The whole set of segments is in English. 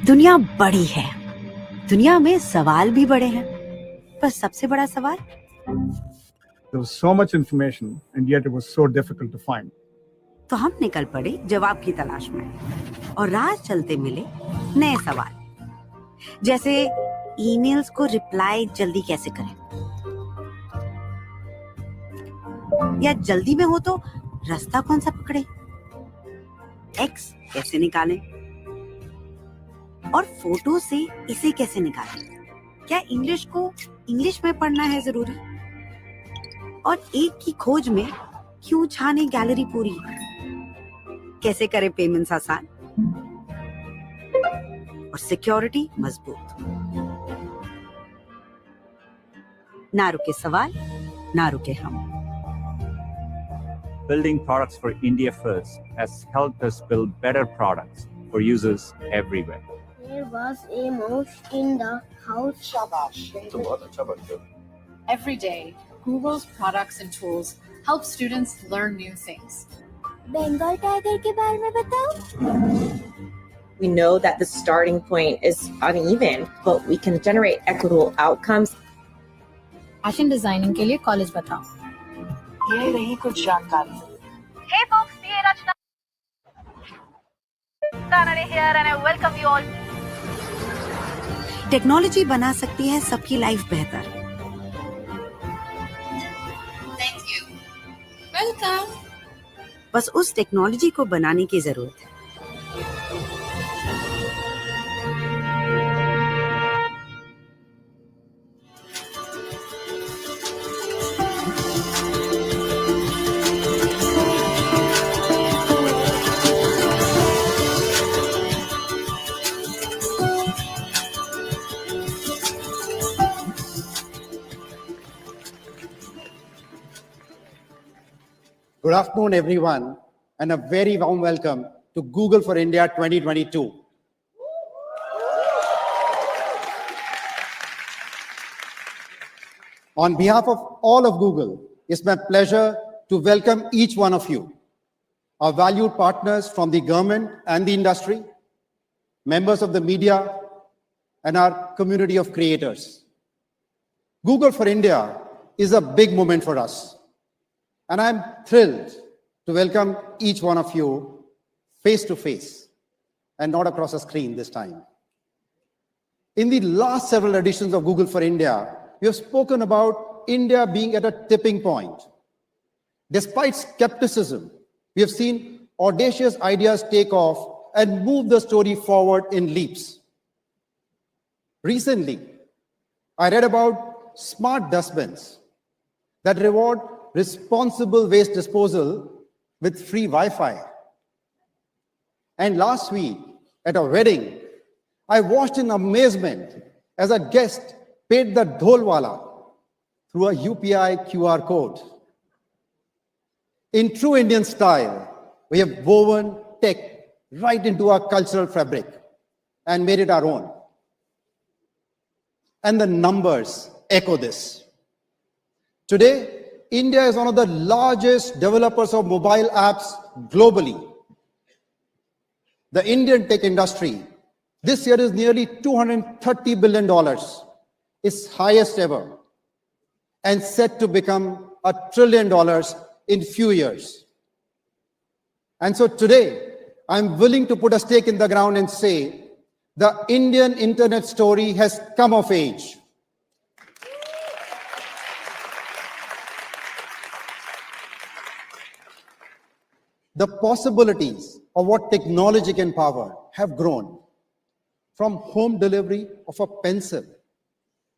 दुनिया बड़ी है, दुनिया में सवाल भी बड़े हैं, पर सबसे बड़ा सवाल There was so much information and yet it was so difficult to find. तो हम निकल पड़े जवाब की तलाश में और राह चलते मिले नए सवाल, जैसे ईमेल्स को रिप्लाई जल्दी कैसे करें, या जल्दी में हो तो रास्ता कौन सा पकड़े, एक्स कैसे निकालें और फोटो से इसे कैसे निकालें, क्या इंग्लिश को इंग्लिश में पढ़ना है जरूरी, और एक की खोज में क्यों छाने गैलरी पूरी, कैसे करें पेमेंट्स आसान और सिक्योरिटी मजबूत। ना रुके सवाल, ना रुके हम। Building products for India first has helped us build better products for users everywhere. There was a mouse in the house. Shabash. Every day, Google's products and tools help students learn new things. Bengal tiger के बारे में बताओ. We know that the starting point is uneven, but we can generate equitable outcomes. Fashion designing के लिए college बताओ. ये रही कुछ जानकारी. Hey folks, ये रचना here and I welcome you all. Technology बना सकती है सबकी लाइफ बेहतर। Thank you. Welcome. बस उस टेक्नोलॉजी को बनाने की जरूरत है। Good afternoon, everyone, and a very warm welcome to Google for India 2022. On behalf of all of Google, it's my pleasure to welcome each one of you, our valued partners from the government and the industry, members of the media, and our community of creators. Google for India is a big moment for us. And I'm thrilled to welcome each one of you face to face and not across a screen this time. In the last several editions of Google for India, we have spoken about India being at a tipping point. Despite skepticism, we have seen audacious ideas take off and move the story forward in leaps. Recently, I read about smart dustbins that reward responsible waste disposal with free Wi-Fi. And last week, at a wedding, I watched in amazement as a guest paid the dholwala through a UPI QR code. In true Indian style, we have woven tech right into our cultural fabric and made it our own. And the numbers echo this. Today, India is one of the largest developers of mobile apps globally. The Indian tech industry this year is nearly $230 billion, its highest ever, and set to become $1 trillion in few years. And so today, I'm willing to put a stake in the ground and say, the Indian internet story has come of age. The possibilities of what technology can power have grown, from home delivery of a pencil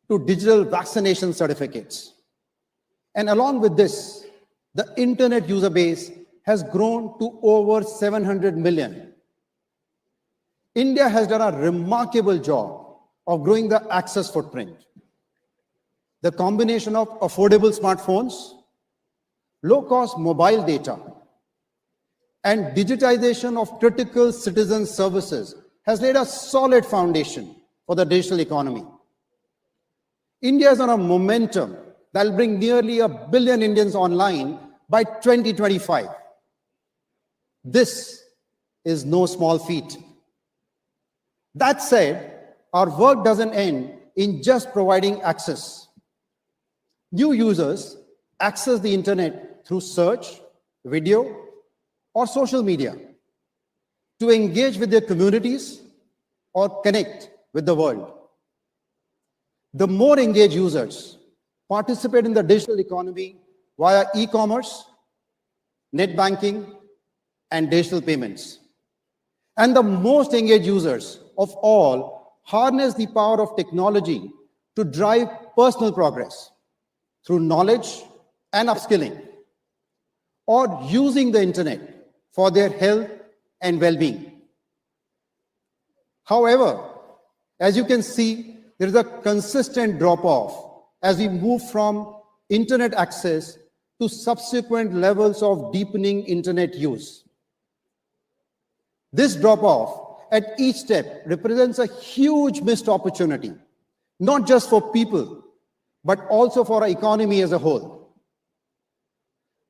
to digital vaccination certificates. And along with this, the internet user base has grown to over 700 million. India has done a remarkable job of growing the access footprint. The combination of affordable smartphones, low-cost mobile data, and digitization of critical citizen services has laid a solid foundation for the digital economy. India is on a momentum that will bring nearly 1 billion Indians online by 2025. This is no small feat. That said, our work doesn't end in just providing access. New users access the internet through search, video, or social media to engage with their communities or connect with the world. The more engaged users participate in the digital economy via e-commerce, net banking, and digital payments. And the most engaged users of all harness the power of technology to drive personal progress through knowledge and upskilling, or using the internet for their health and well-being. However, as you can see, there is a consistent drop-off as we move from internet access to subsequent levels of deepening internet use. This drop-off at each step represents a huge missed opportunity, not just for people, but also for our economy as a whole.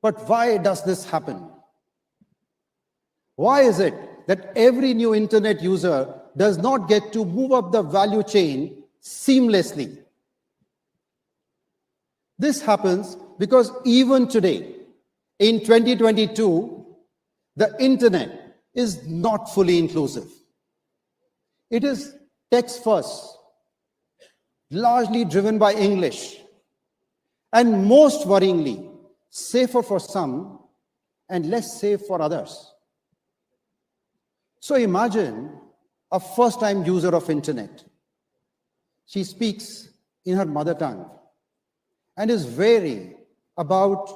But why does this happen? Why is it that every new internet user does not get to move up the value chain seamlessly? This happens because even today, in 2022, the internet is not fully inclusive. It is text first, largely driven by English, and most worryingly, safer for some and less safe for others. So imagine a first-time user of internet. She speaks in her mother tongue and is wary about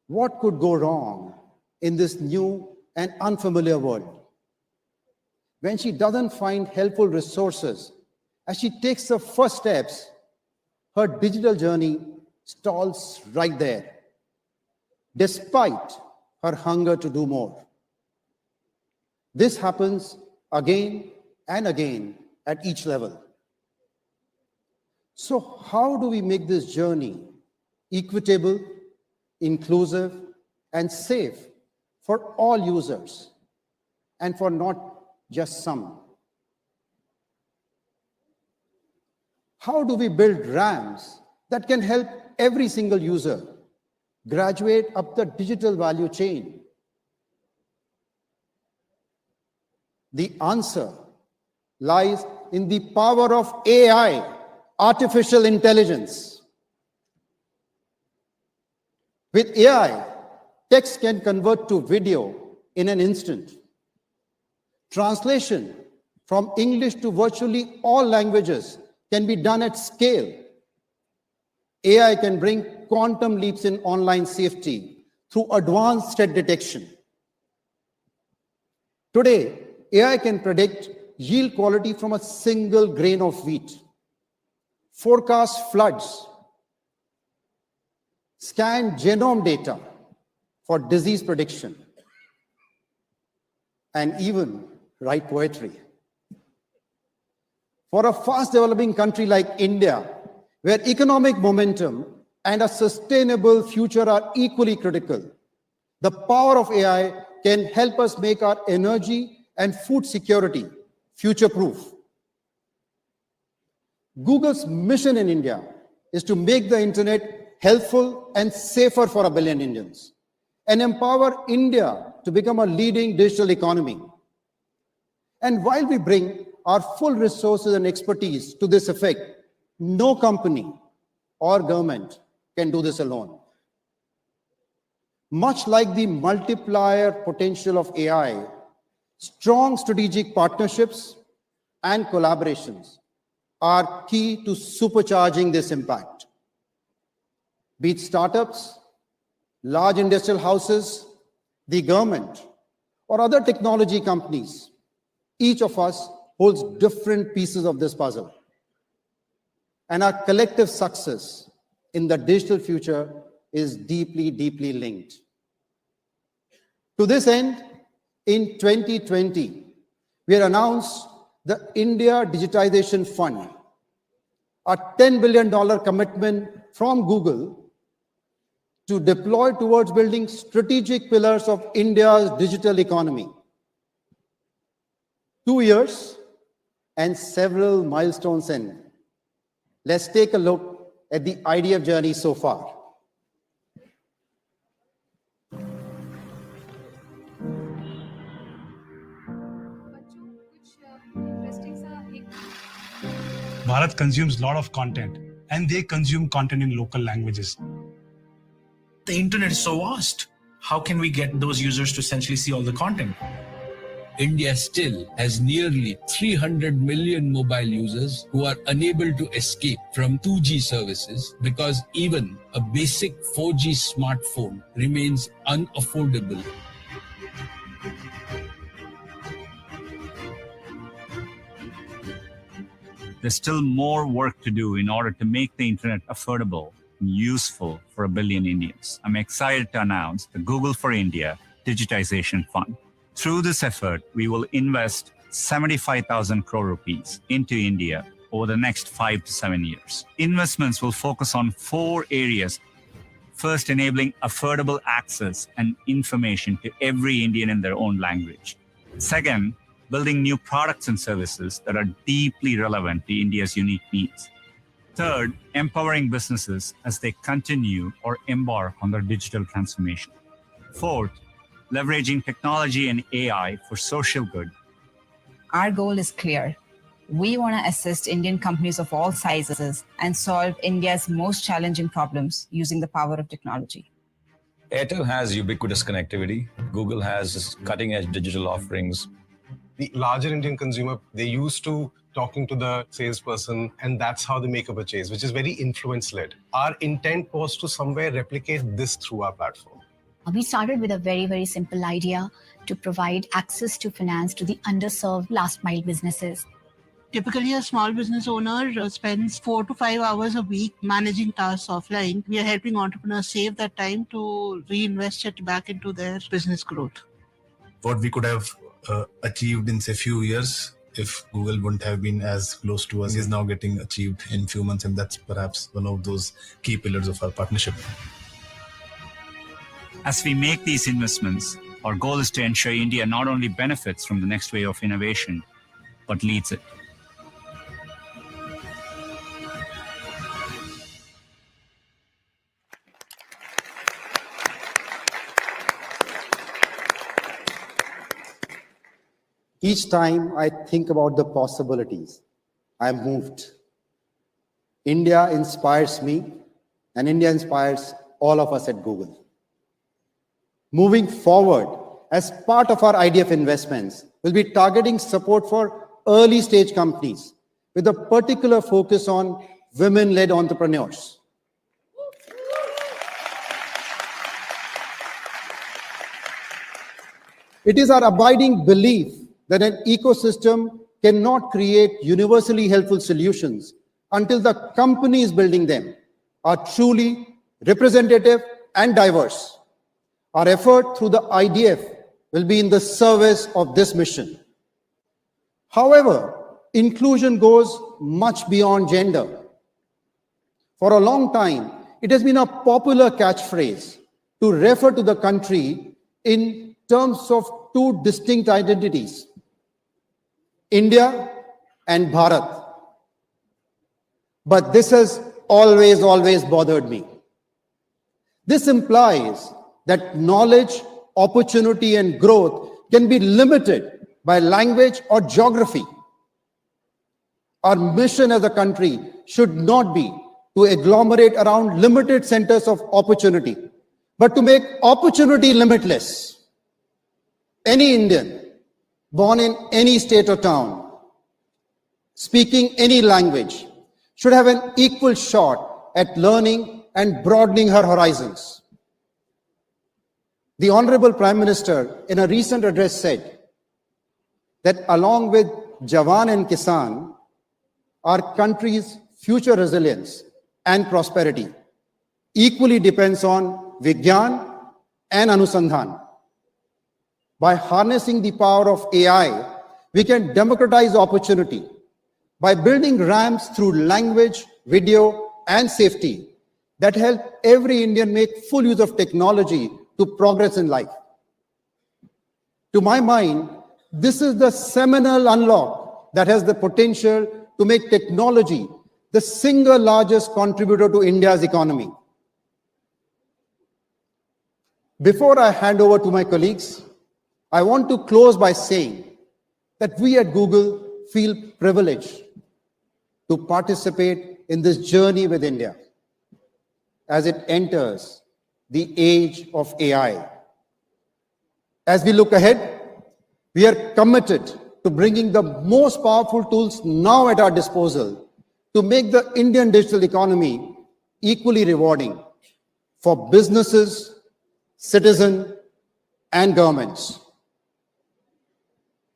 what could go wrong in this new and unfamiliar world. When she doesn't find helpful resources, as she takes the first steps, her digital journey stalls right there, despite her hunger to do more. This happens again and again at each level. So how do we make this journey equitable, inclusive, and safe for all users and for not just some? How do we build ramps that can help every single user graduate up the digital value chain? The answer lies in the power of AI, artificial intelligence. With AI, text can convert to video in an instant. Translation from English to virtually all languages can be done at scale. AI can bring quantum leaps in online safety through advanced threat detection. Today, AI can predict yield quality from a single grain of wheat, forecast floods, scan genome data for disease prediction, and even write poetry. For a fast-developing country like India, where economic momentum and a sustainable future are equally critical, the power of AI can help us make our energy and food security future-proof. Google's mission in India is to make the internet helpful and safer for 1 billion Indians and empower India to become a leading digital economy. And while we bring our full resources and expertise to this effect, no company or government can do this alone. Much like the multiplier potential of AI, strong strategic partnerships and collaborations are key to supercharging this impact. Be it startups, large industrial houses, the government, or other technology companies, each of us holds different pieces of this puzzle. And our collective success in the digital future is deeply, deeply linked. To this end, in 2020, we had announced the India Digitization Fund, a $10 billion commitment from Google to deploy towards building strategic pillars of India's digital economy. 2 years and several milestones in. Let's take a look at the IDF journey so far. Bharat consumes a lot of content, and they consume content in local languages. The internet is so vast. How can we get those users to essentially see all the content? India still has nearly 300 million mobile users who are unable to escape from 2G services because even a basic 4G smartphone remains unaffordable. There's still more work to do in order to make the internet affordable and useful for 1 billion Indians. I'm excited to announce the Google for India Digitization Fund. Through this effort, we will invest 75,000 crore rupees into India over the next 5 to 7 years. Investments will focus on 4 areas. First, enabling affordable access and information to every Indian in their own language. Second, building new products and services that are deeply relevant to India's unique needs. Third, empowering businesses as they continue or embark on their digital transformation. Fourth, leveraging technology and AI for social good. Our goal is clear. We want to assist Indian companies of all sizes and solve India's most challenging problems using the power of technology. Airtel has ubiquitous connectivity. Google has cutting-edge digital offerings. The larger Indian consumer, they're used to talking to the salesperson, and that's how they make a purchase, which is very influence-led. Our intent was to somewhere replicate this through our platform. We started with a very, very simple idea to provide access to finance to the underserved last-mile businesses. Typically, a small business owner spends 4 to 5 hours a week managing tasks offline. We are helping entrepreneurs save that time to reinvest it back into their business growth. What we could have achieved in, say, few years, if Google wouldn't have been as close to us, is now getting achieved in few months, and that's perhaps one of those key pillars of our partnership. As we make these investments, our goal is to ensure India not only benefits from the next wave of innovation, but leads it. Each time I think about the possibilities, I'm moved. India inspires me, and India inspires all of us at Google. Moving forward, as part of our IDF investments, we'll be targeting support for early stage companies with a particular focus on women-led entrepreneurs. It is our abiding belief that an ecosystem cannot create universally helpful solutions until the companies building them are truly representative and diverse. Our effort through the IDF will be in the service of this mission. However, inclusion goes much beyond gender. For a long time, it has been a popular catchphrase to refer to the country in terms of 2 distinct identities, India and Bharat. But this has always bothered me. This implies that knowledge, opportunity, and growth can be limited by language or geography. Our mission as a country should not be to agglomerate around limited centers of opportunity, but to make opportunity limitless. Any Indian, born in any state or town, speaking any language, should have an equal shot at learning and broadening her horizons. The Honorable Prime Minister in a recent address said that along with Jawan and Kisan, our country's future resilience and prosperity equally depends on Vigyan and Anusandhan. By harnessing the power of AI, we can democratize opportunity. By building ramps through language, video, and safety that help every Indian make full use of technology to progress in life. To my mind, this is the seminal unlock that has the potential to make technology the single largest contributor to India's economy. Before I hand over to my colleagues, I want to close by saying that we at Google feel privileged to participate in this journey with India as it enters the age of AI. As we look ahead, we are committed to bringing the most powerful tools now at our disposal to make the Indian digital economy equally rewarding for businesses, citizens, and governments.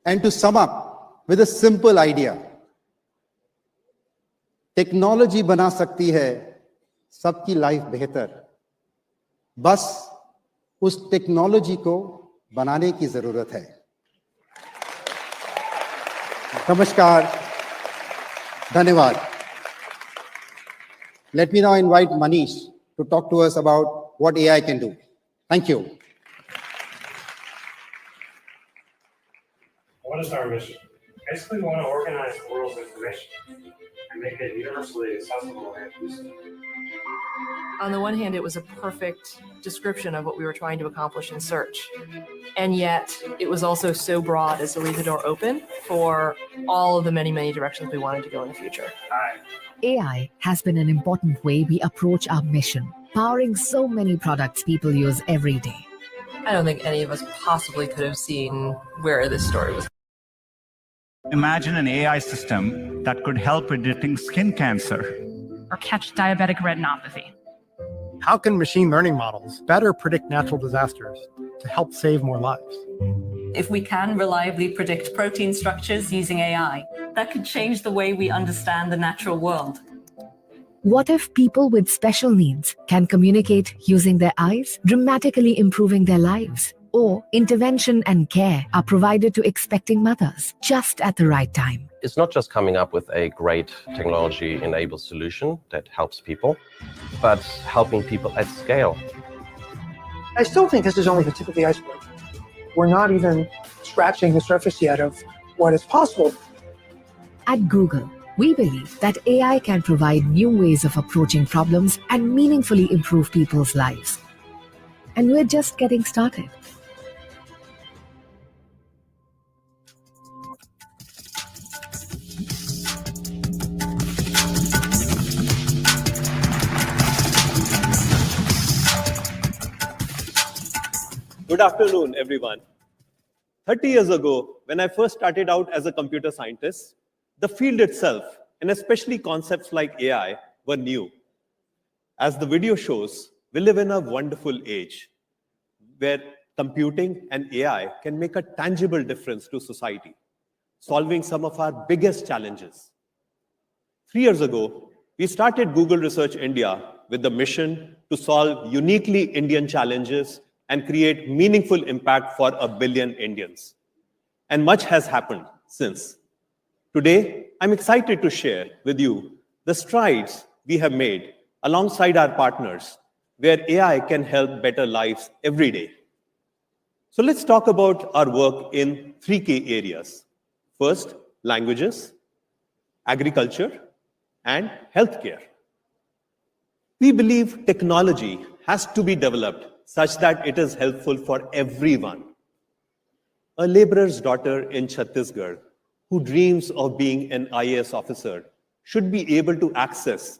And to sum up with a simple idea, technology बना सकती है सबकी life बेहतर, बस उस technology को बनाने की जरूरत है। नमस्कार, धन्यवाद। Let me now invite Manish to talk to us about what AI can do. Thank you. What is our mission? Basically, we want to organize the world's information and make it universally accessible and useful. On the one hand, it was a perfect description of what we were trying to accomplish in search. And yet, it was also so broad as to leave the door open for all of the many, many directions we wanted to go in the future. AI has been an important way we approach our mission, powering so many products people use every day. I don't think any of us possibly could have seen where this story was. Imagine an AI system that could help predicting skin cancer or catch diabetic retinopathy. How can machine learning models better predict natural disasters to help save more lives? If we can reliably predict protein structures using AI, that could change the way we understand the natural world. What if people with special needs can communicate using their eyes, dramatically improving their lives? Or intervention and care are provided to expecting mothers just at the right time. It's not just coming up with a great technology-enabled solution that helps people, but helping people at scale. I still think this is only the tip of the iceberg. We're not even scratching the surface yet of what is possible. At Google, we believe that AI can provide new ways of approaching problems and meaningfully improve people's lives. And we're just getting started. Good afternoon, everyone. 30 years ago, when I first started out as a computer scientist, the field itself, and especially concepts like AI, were new. As the video shows, we live in a wonderful age where computing and AI can make a tangible difference to society, solving some of our biggest challenges. 3 years ago, we started Google Research India with the mission to solve uniquely Indian challenges and create meaningful impact for 1 billion Indians. And much has happened since. Today, I'm excited to share with you the strides we have made alongside our partners, where AI can help better lives every day. So let's talk about our work in 3 key areas. First, languages, agriculture, and healthcare. We believe technology has to be developed such that it is helpful for everyone. A laborer's daughter in Chhattisgarh who dreams of being an IAS officer should be able to access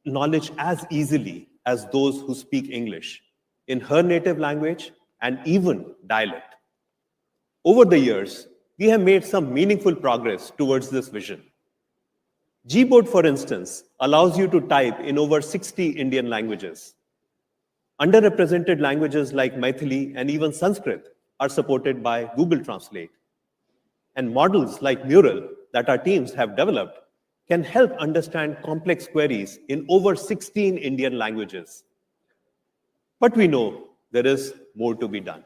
knowledge as easily as those who speak English in her native language and even dialect. Over the years, we have made some meaningful progress towards this vision. Gboard, for instance, allows you to type in over 60 Indian languages. Underrepresented languages like Maithili and even Sanskrit are supported by Google Translate. And models like Mural that our teams have developed can help understand complex queries in over 16 Indian languages. But we know there is more to be done.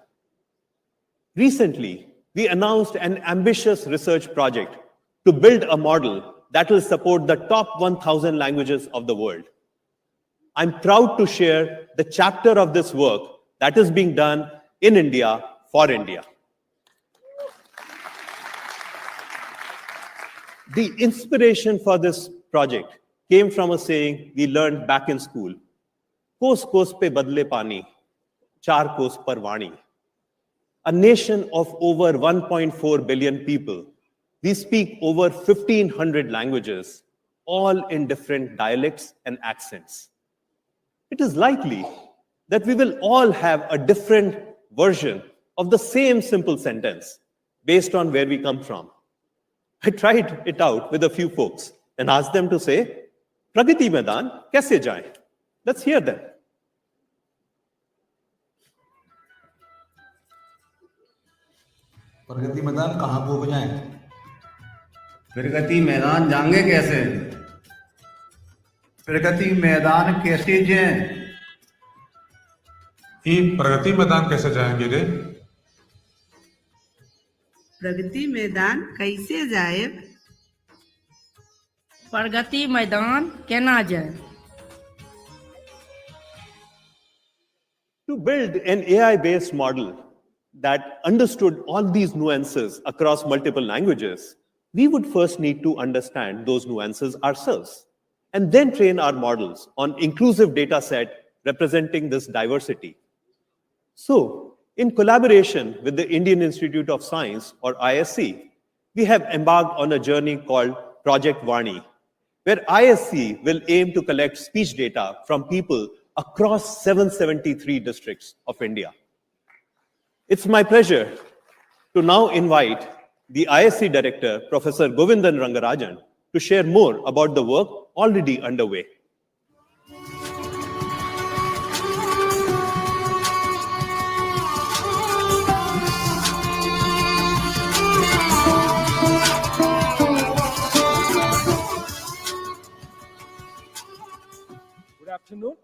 Recently, we announced an ambitious research project to build a model that will support the top 1,000 languages of the world. I'm proud to share the chapter of this work that is being done in India for India. The inspiration for this project came from a saying we learned back in school. Kos kos pe badle pani, char kos par vani. A nation of over 1.4 billion people, we speak over 1,500 languages, all in different dialects and accents. It is likely that we will all have a different version of the same simple sentence based on where we come from. I tried it out with a few folks and asked them to say, Pragati Maidan kaise jaye? Let's hear them. Pragati Maidan कहाँ को जाएं? प्रगति मैदान जाएंगे कैसे? प्रगति मैदान कैसे जाएं? ये प्रगति मैदान कैसे जाएंगे रे? प्रगति मैदान कैसे जाए? प्रगति मैदान केना जाए? To build an AI-based model that understood all these nuances across multiple languages, we would first need to understand those nuances ourselves, and then train our models on inclusive data set representing this diversity. So, in collaboration with the Indian Institute of Science, or ISC, we have embarked on a journey called Project Vani, where ISC will aim to collect speech data from people across 773 districts of India. It's my pleasure to now invite the ISC Director, Professor Govindan Rangarajan, to share more about the work already underway. Good afternoon.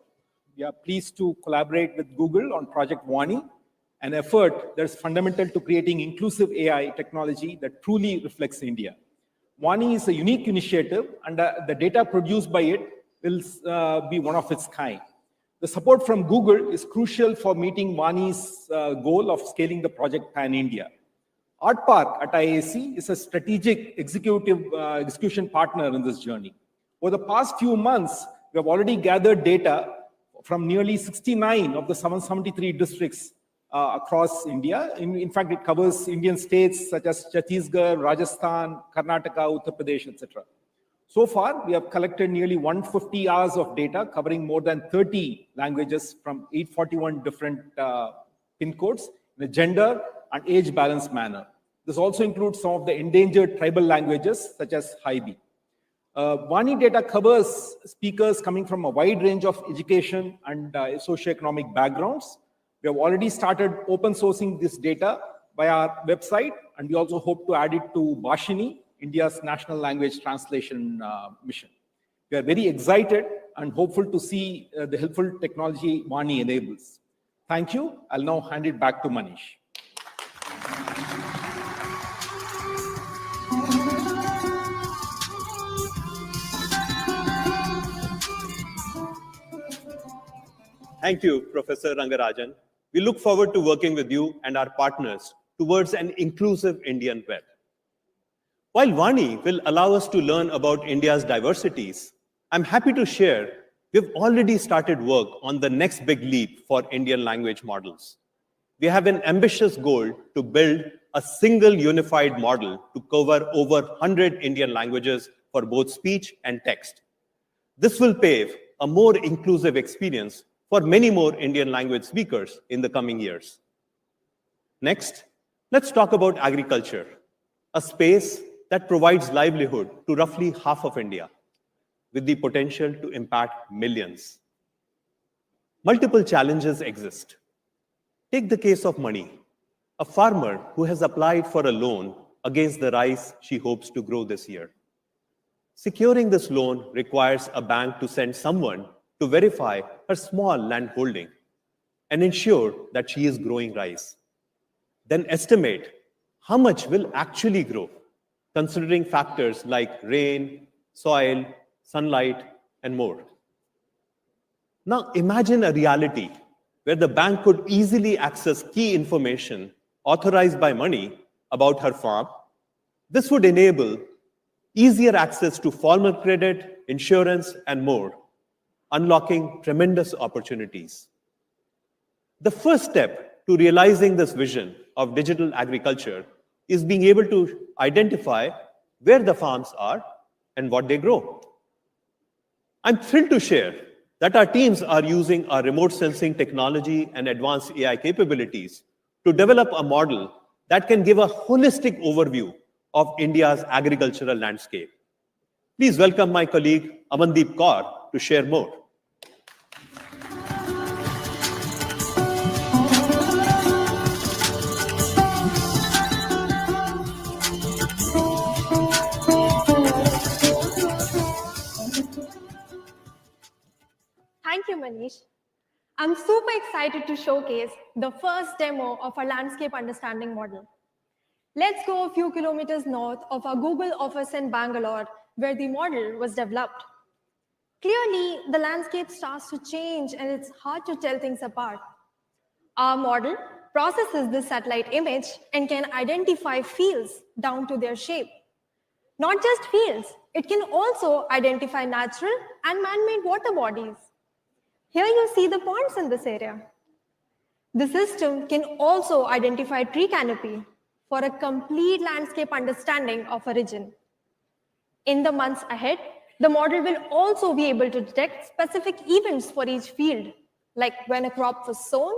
We are pleased to collaborate with Google on Project Vani, an effort that is fundamental to creating inclusive AI technology that truly reflects India. Vani is a unique initiative, and the data produced by it will be one of its kind. The support from Google is crucial for meeting Vani's goal of scaling the project pan-India. Art Park at IAC is a strategic execution partner in this journey. Over the past few months, we have already gathered data from nearly 69 of the 773 districts across India. In fact, it covers Indian states such as Chhattisgarh, Rajasthan, Karnataka, Uttar Pradesh, etc. So far, we have collected nearly 150 hours of data covering more than 30 languages from 841 different PIN codes in a gender and age balanced manner. This also includes some of the endangered tribal languages such as Haibi. Vani data covers speakers coming from a wide range of education and socioeconomic backgrounds. We have already started open sourcing this data by our website, and we also hope to add it to Bhashini, India's national language translation mission. We are very excited and hopeful to see the helpful technology Vani enables. Thank you. I'll now hand it back to Manish. Thank you, Professor Rangarajan. We look forward to working with you and our partners towards an inclusive Indian web. While Vani will allow us to learn about India's diversities, I'm happy to share we've already started work on the next big leap for Indian language models. We have an ambitious goal to build a single unified model to cover over 100 Indian languages for both speech and text. This will pave a more inclusive experience for many more Indian language speakers in the coming years. Next, let's talk about agriculture, a space that provides livelihood to roughly half of India, with the potential to impact millions. Multiple challenges exist. Take the case of money. A farmer who has applied for a loan against the rice she hopes to grow this year. Securing this loan requires a bank to send someone to verify her small land holding and ensure that she is growing rice. Then estimate how much will actually grow, considering factors like rain, soil, sunlight, and more. Now imagine a reality where the bank could easily access key information authorized by money about her farm. This would enable easier access to formal credit, insurance, and more, unlocking tremendous opportunities. The first step to realizing this vision of digital agriculture is being able to identify where the farms are and what they grow. I'm thrilled to share that our teams are using our remote sensing technology and advanced AI capabilities to develop a model that can give a holistic overview of India's agricultural landscape. Please welcome my colleague Amandeep Kaur to share more. Thank you, Manish. I'm super excited to showcase the first demo of our landscape understanding model. Let's go a few kilometers north of our Google office in Bangalore, where the model was developed. Clearly, the landscape starts to change and it's hard to tell things apart. Our model processes this satellite image and can identify fields down to their shape. Not just fields, it can also identify natural and man-made water bodies. Here you see the ponds in this area. The system can also identify tree canopy for a complete landscape understanding of a region. In the months ahead, the model will also be able to detect specific events for each field, like when a crop was sown,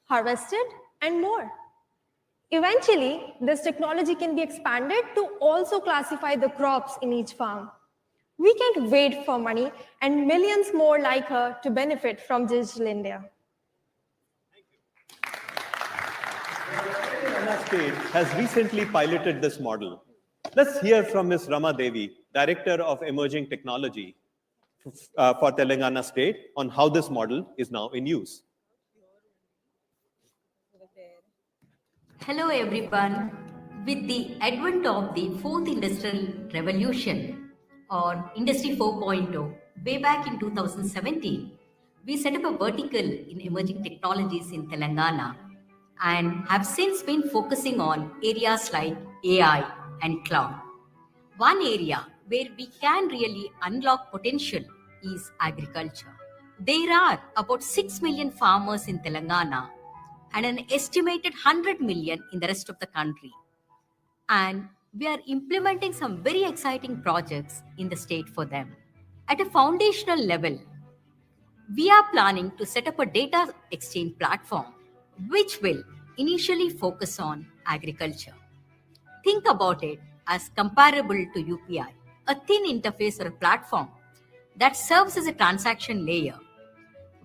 harvested, and more. Eventually, this technology can be expanded to also classify the crops in each farm. We can't wait for Mani and millions more like her to benefit from Digital India. Telangana State has recently piloted this model. Let's hear from Ms. Rama Devi, Director of Emerging Technology for Telangana State, on how this model is now in use. Hello everyone. With the advent of the fourth industrial revolution, or Industry 4.0, way back in 2017, we set up a vertical in emerging technologies in Telangana and have since been focusing on areas like AI and cloud. One area where we can really unlock potential is agriculture. There are about 6 million farmers in Telangana and an estimated 100 million in the rest of the country. And we are implementing some very exciting projects in the state for them. At a foundational level, we are planning to set up a data exchange platform which will initially focus on agriculture. Think about it as comparable to UPI, a thin interface or a platform that serves as a transaction layer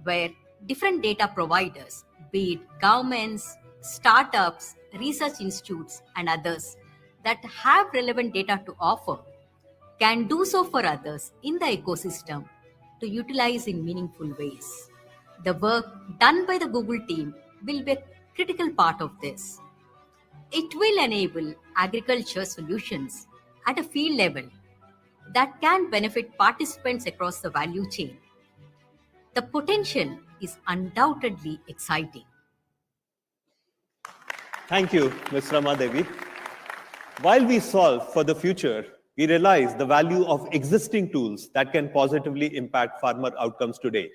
where different data providers, be it governments, startups, research institutes, and others that have relevant data to offer, can do so for others in the ecosystem to utilize in meaningful ways. The work done by the Google team will be a critical part of this. It will enable agriculture solutions at a field level that can benefit participants across the value chain. The potential is undoubtedly exciting. Thank you, Ms. Rama Devi. While we solve for the future, we realize the value of existing tools that can positively impact farmer outcomes today,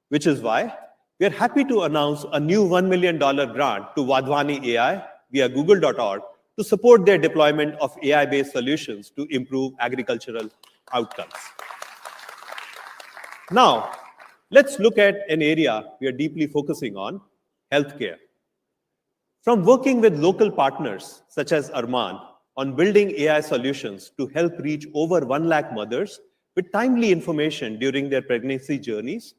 which is why we are happy to announce a new $1 million grant to Wadhwani AI via google.org to support their deployment of AI-based solutions to improve agricultural outcomes. Now, let's look at an area we are deeply focusing on, healthcare. From working with local partners such as Arman on building AI solutions to help reach over 1 lakh mothers with timely information during their pregnancy journeys,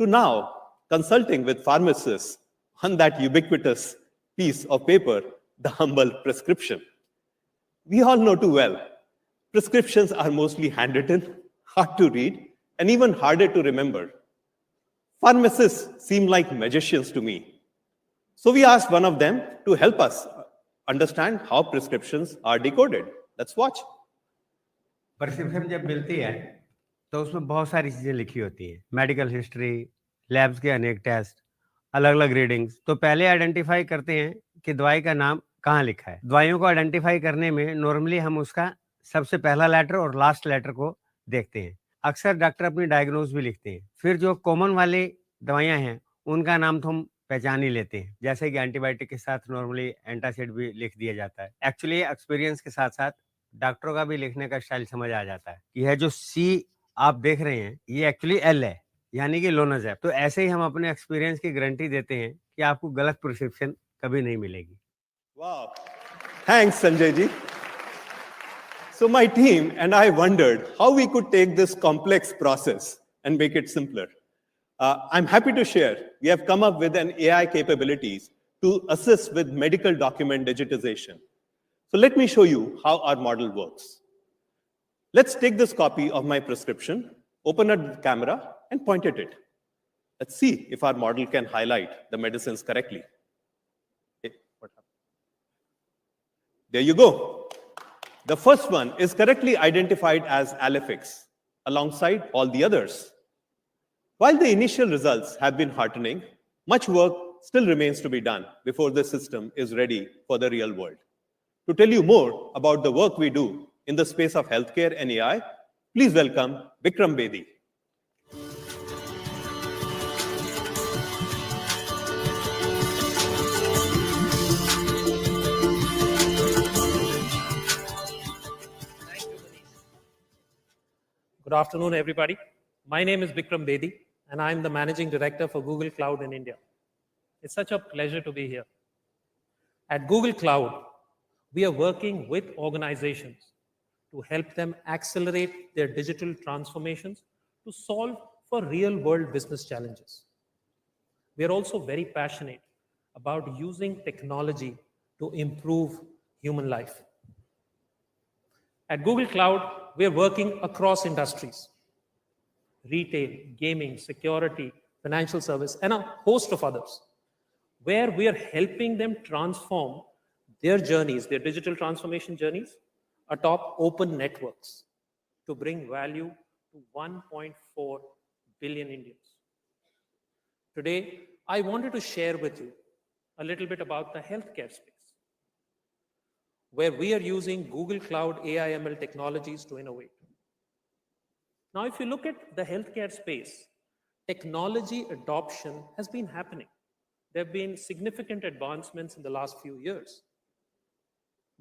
to now consulting with pharmacists on that ubiquitous piece of paper, the humble prescription. We all know too well, prescriptions are mostly handwritten, hard to read, and even harder to remember. Pharmacists seem like magicians to me. So we asked one of them to help us understand how prescriptions are decoded. Let's watch. Prescription जब मिलती है तो उसमें बहुत सारी चीज़ें लिखी होती हैं, मेडिकल हिस्ट्री, लैब्स के अनेक टेस्ट, अलग अलग रीडिंग्स। तो पहले आइडेंटिफाई करते हैं कि दवाई का नाम कहाँ लिखा है। दवाइयों को आइडेंटिफाई करने में नॉर्मली हम उसका सबसे पहला लेटर और लास्ट लेटर को देखते हैं। अक्सर डॉक्टर अपनी डायग्नोज भी लिखते हैं। फिर जो कॉमन वाली दवाइयाँ हैं उनका नाम तो हम पहचान ही लेते हैं, जैसे कि एंटीबायोटिक के साथ नॉर्मली एंटासिड भी लिख दिया जाता है। एक्चुअली एक्सपीरियंस के साथ साथ डॉक्टरों का भी लिखने का स्टाइल समझ आ जाता है। यह जो सी आप देख रहे हैं ये एक्चुअली एल है, यानी कि लोनाज़ेप। तो ऐसे ही हम अपने एक्सपीरियंस की गारंटी देते हैं कि आपको गलत प्रिस्क्रिप्शन कभी नहीं मिलेगी। Wow. Thanks, Sanjay ji. So my team and I wondered how we could take this complex process and make it simpler. I'm happy to share we have come up with an AI capabilities to assist with medical document digitization. So let me show you how our model works. Let's take this copy of my prescription, open a camera, and point at it. Let's see if our model can highlight the medicines correctly. Okay, what happened? There you go. The first one is correctly identified as Alifix alongside all the others. While the initial results have been heartening, much work still remains to be done before the system is ready for the real world. To tell you more about the work we do in the space of healthcare and AI, please welcome Bikram Bedi. Good afternoon, everybody. My name is Bikram Bedi, and I'm the Managing Director for Google Cloud in India. It's such a pleasure to be here. At Google Cloud, we are working with organizations to help them accelerate their digital transformations to solve for real-world business challenges. We are also very passionate about using technology to improve human life. At Google Cloud, we are working across industries: retail, gaming, security, financial service, and a host of others, where we are helping them transform their journeys, their digital transformation journeys, atop open networks to bring value to 1.4 billion Indians. Today, I wanted to share with you a little bit about the healthcare space, where we are using Google Cloud AI/ML technologies to innovate. Now, if you look at the healthcare space, technology adoption has been happening. There have been significant advancements in the last few years.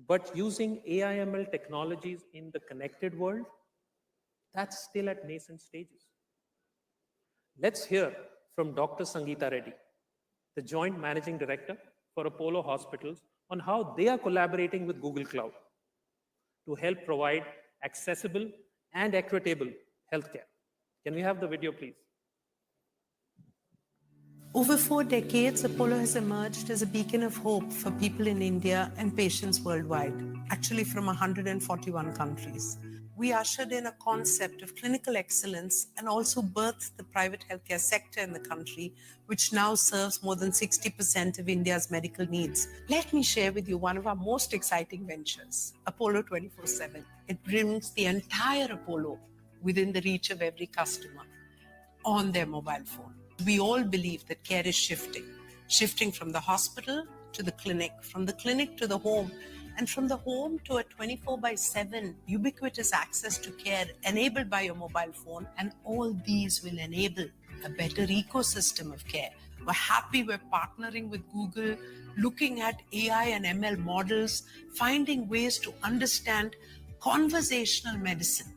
But using AI/ML technologies in the connected world, that's still at nascent stages. Let's hear from Dr. Sangeeta Reddy, the Joint Managing Director for Apollo Hospitals, on how they are collaborating with Google Cloud to help provide accessible and equitable healthcare. Can we have the video, please? Over 4 decades, Apollo has emerged as a beacon of hope for people in India and patients worldwide, actually from 141 countries. We ushered in a concept of clinical excellence and also birthed the private healthcare sector in the country, which now serves more than 60% of India's medical needs. Let me share with you one of our most exciting ventures, Apollo 24/7. It brings the entire Apollo within the reach of every customer on their mobile phone. We all believe that care is shifting from the hospital to the clinic, from the clinic to the home, And from the home to a 24/7 ubiquitous access to care enabled by your mobile phone, and all these will enable a better ecosystem of care. We're happy we're partnering with Google, looking at AI and ML models, finding ways to understand conversational medicine.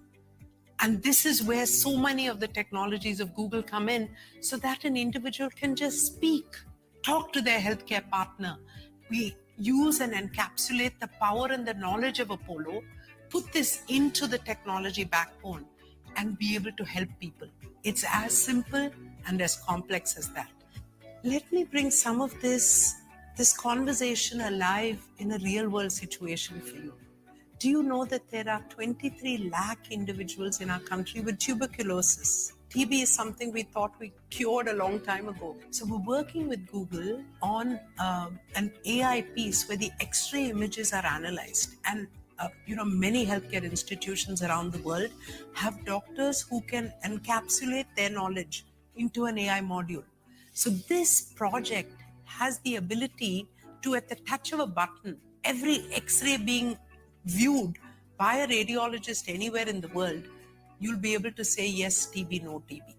And this is where so many of the technologies of Google come in, so that an individual can just speak, talk to their healthcare partner. We use and encapsulate the power and the knowledge of Apollo, put this into the technology backbone, and be able to help people. It's as simple and as complex as that. Let me bring some of this conversation alive in a real world situation for you. Do you know that there are 23 lakh individuals in our country with tuberculosis? TB is something we thought we cured a long time ago. So we're working with Google on an AI piece where the X-ray images are analyzed. And many healthcare institutions around the world have doctors who can encapsulate their knowledge into an AI module. So this project has the ability to, at the touch of a button, every X-ray being viewed by a radiologist anywhere in the world, you'll be able to say yes TB, no TB.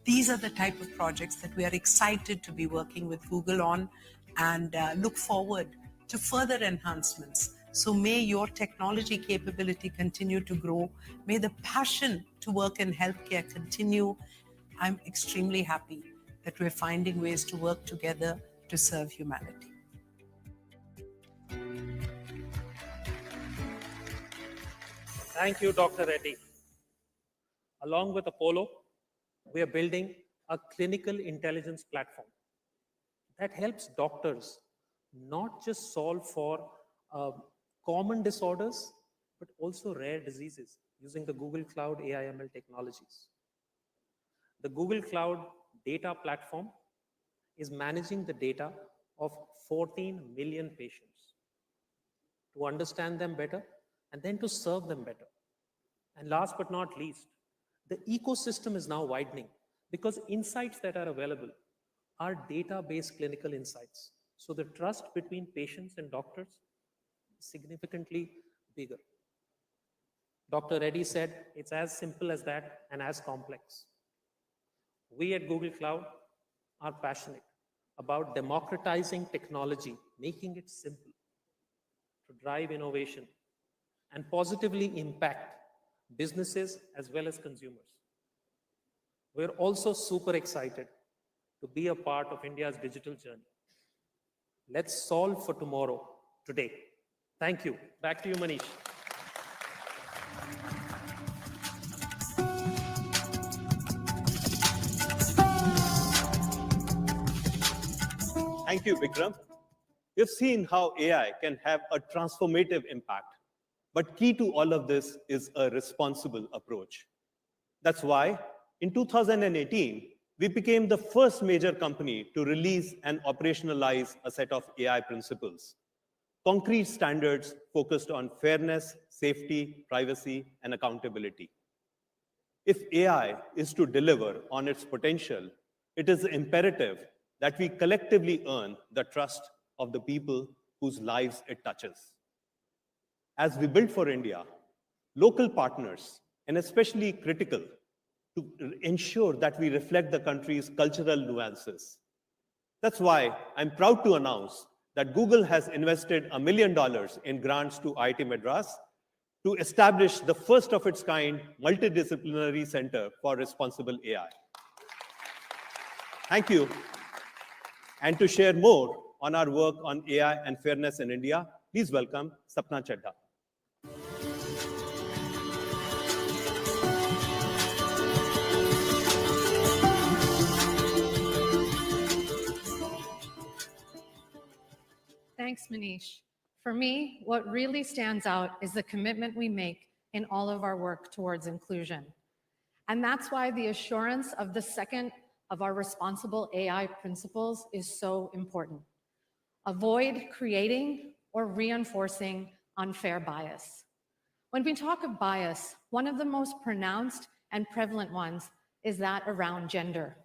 These are the type of projects that we are excited to be working with Google on, and look forward to further enhancements. So may your technology capability continue to grow. May the passion to work in healthcare continue. I'm extremely happy that we're finding ways to work together to serve humanity. Thank you, Dr. Reddy. Along with Apollo, we are building a clinical intelligence platform that helps doctors not just solve for common disorders, but also rare diseases using the Google Cloud AI/ML technologies. The Google Cloud data platform is managing the data of 14 million patients to understand them better and then to serve them better. And last but not least, the ecosystem is now widening because insights that are available are data-based clinical insights. So the trust between patients and doctors is significantly bigger. Dr. Reddy said it's as simple as that and as complex. We at Google Cloud are passionate about democratizing technology, making it simple to drive innovation and positively impact businesses as well as consumers. We're also super excited to be a part of India's digital journey. Let's solve for tomorrow, today. Thank you. Back to you, Manish. Thank you, Vikram. We've seen how AI can have a transformative impact, but key to all of this is a responsible approach. That's why in 2018, we became the first major company to release and operationalize a set of AI principles, concrete standards focused on fairness, safety, privacy, and accountability. If AI is to deliver on its potential, it is imperative that we collectively earn the trust of the people whose lives it touches. As we build for India, local partners, and especially critical to ensure that we reflect the country's cultural nuances. That's why I'm proud to announce that Google has invested $1 million in grants to IIT Madras to establish the first of its kind multidisciplinary center for responsible AI. Thank you. And to share more on our work on AI and fairness in India, please welcome Sapna Chadha. Thanks, Manish. For me, what really stands out is the commitment we make in all of our work towards inclusion. And that's why the assurance of the second of our responsible AI principles is so important. Avoid creating or reinforcing unfair bias. When we talk of bias, one of the most pronounced and prevalent ones is that around gender,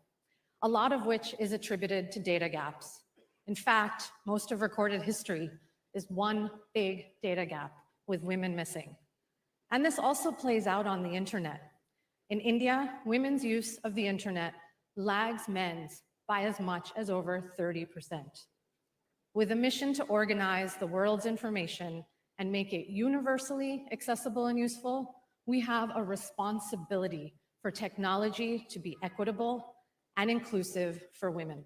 a lot of which is attributed to data gaps. In fact, most of recorded history is one big data gap with women missing. And this also plays out on the internet. In India, women's use of the internet lags men's by as much as over 30%. With a mission to organize the world's information and make it universally accessible and useful, we have a responsibility for technology to be equitable and inclusive for women.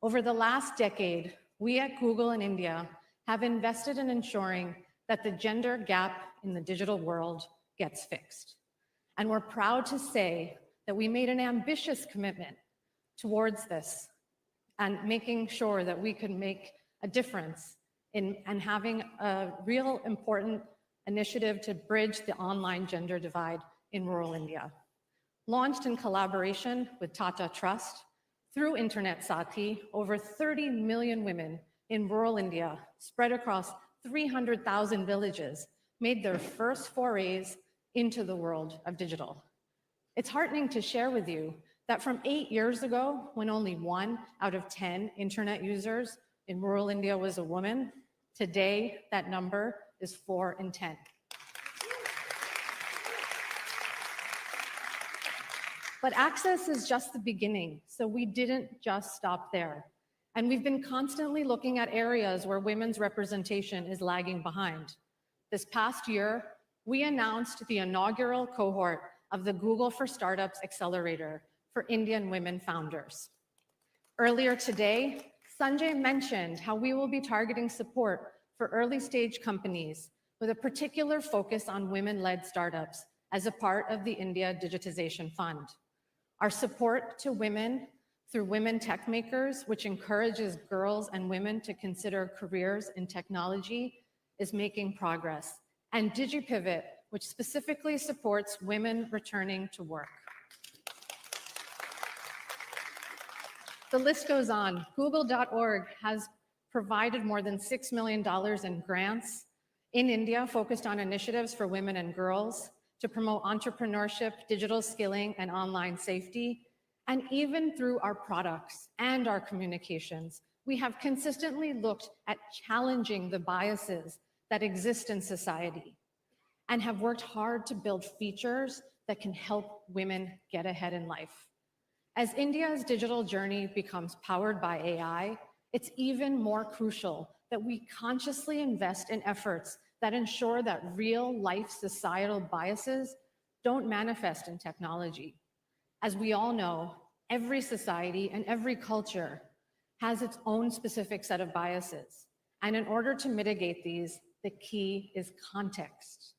Over the last decade, we at Google in India have invested in ensuring that the gender gap in the digital world gets fixed. And we're proud to say that we made an ambitious commitment towards this and making sure that we could make a difference in and having a real important initiative to bridge the online gender divide in rural India. Launched in collaboration with Tata Trust, through Internet Sati, over 30 million women in rural India, spread across 300,000 villages, made their first forays into the world of digital. It's heartening to share with you that from 8 years ago, when only 1 out of 10 internet users in rural India was a woman, today that number is 4 in 10. But access is just the beginning, so we didn't just stop there. And we've been constantly looking at areas where women's representation is lagging behind. This past year, we announced the inaugural cohort of the Google for Startups Accelerator for Indian women founders. Earlier today, Sanjay mentioned how we will be targeting support for early stage companies with a particular focus on women-led startups as a part of the India Digitization Fund. Our support to women through Women Tech Makers, which encourages girls and women to consider careers in technology, is making progress. And DigiPivot, which specifically supports women returning to work. The list goes on. Google.org has provided more than $6 million in grants in India focused on initiatives for women and girls to promote entrepreneurship, digital skilling, and online safety. And even through our products and our communications, we have consistently looked at challenging the biases that exist in society and have worked hard to build features that can help women get ahead in life. As India's digital journey becomes powered by AI, it's even more crucial that we consciously invest in efforts that ensure that real-life societal biases don't manifest in technology. As we all know, every society and every culture has its own specific set of biases. And in order to mitigate these, the key is context,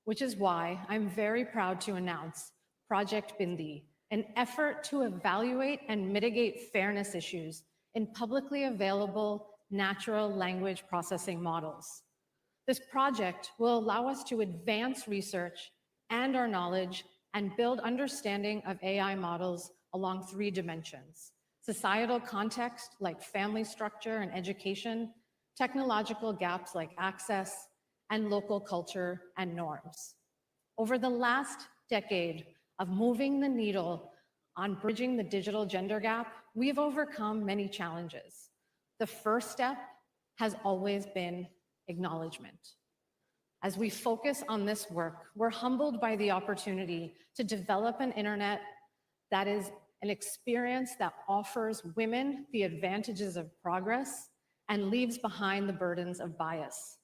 which is why I'm very proud to announce Project Bindi, an effort to evaluate and mitigate fairness issues in publicly available natural language processing models. This project will allow us to advance research and our knowledge and build understanding of AI models along 3 dimensions: societal context like family structure and education, technological gaps like access, and local culture and norms. Over the last decade of moving the needle on bridging the digital gender gap, we've overcome many challenges. The first step has always been acknowledgement. As we focus on this work, we're humbled by the opportunity to develop an internet that is an experience that offers women the advantages of progress and leaves behind the burdens of bias.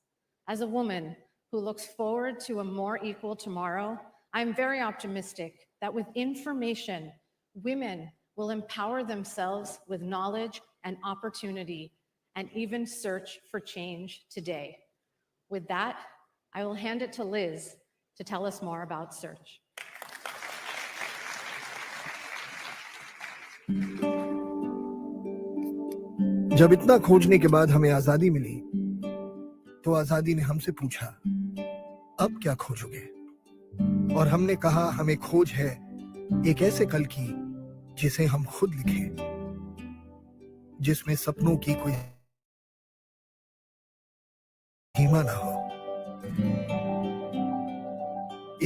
As a woman who looks forward to a more equal tomorrow, I'm very optimistic that with information, women will empower themselves with knowledge and opportunity and even search for change today. With that, I will hand it to Liz to tell us more about search. जब इतना खोजने के बाद हमें आजादी मिली, तो आजादी ने हमसे पूछा, अब क्या खोजोगे? और हमने कहा, हमें खोज है एक ऐसे कल की जिसे हम खुद लिखें, जिसमें सपनों की कोई सीमा ना हो।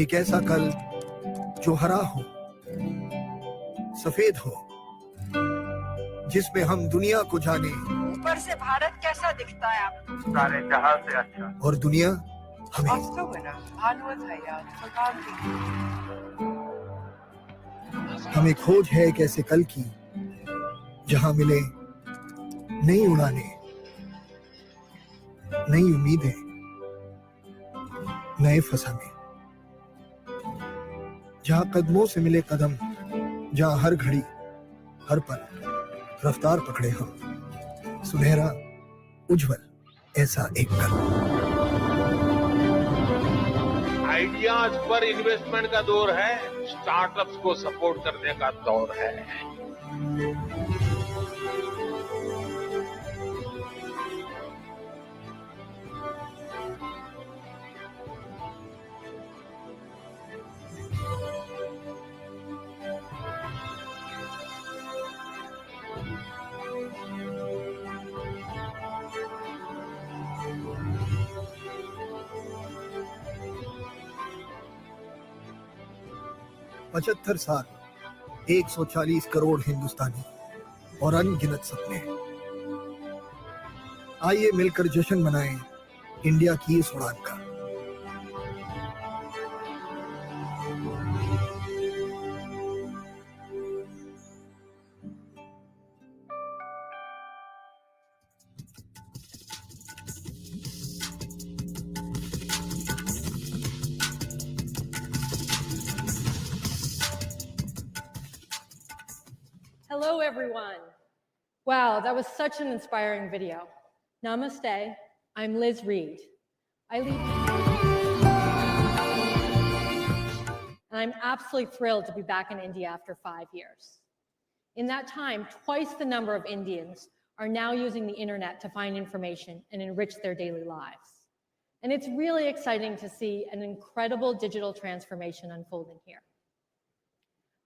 एक ऐसा कल जो हरा हो, सफेद हो, जिसमें हम दुनिया को जाने ऊपर से भारत कैसा दिखता है आपको? सारे जहां से अच्छा। और दुनिया हमें। Oscar winner भानुवत हैया प्रधानमंत्री। हमें खोज है एक ऐसे कल की जहां मिले नई उड़ाने, नई उम्मीदें, नए फसाने, जहां कदमों से मिले कदम, जहां हर घड़ी हर पल रफ्तार पकड़े हम, सुनहरा उज्जवल ऐसा एक कल। आइडियाज पर इन्वेस्टमेंट का दौर है, स्टार्टअप्स को सपोर्ट करने का दौर है। पचहत्तर साल, 140 करोड़ हिंदुस्तानी और अनगिनत सपने। आइए मिलकर जश्न मनाएं इंडिया की इस उड़ान का। Hello, everyone. Wow, that was such an inspiring video. Namaste, I'm Liz Reed. And I'm absolutely thrilled to be back in India after 5 years. In that time, twice the number of Indians are now using the internet to find information and enrich their daily lives. And it's really exciting to see an incredible digital transformation unfolding here.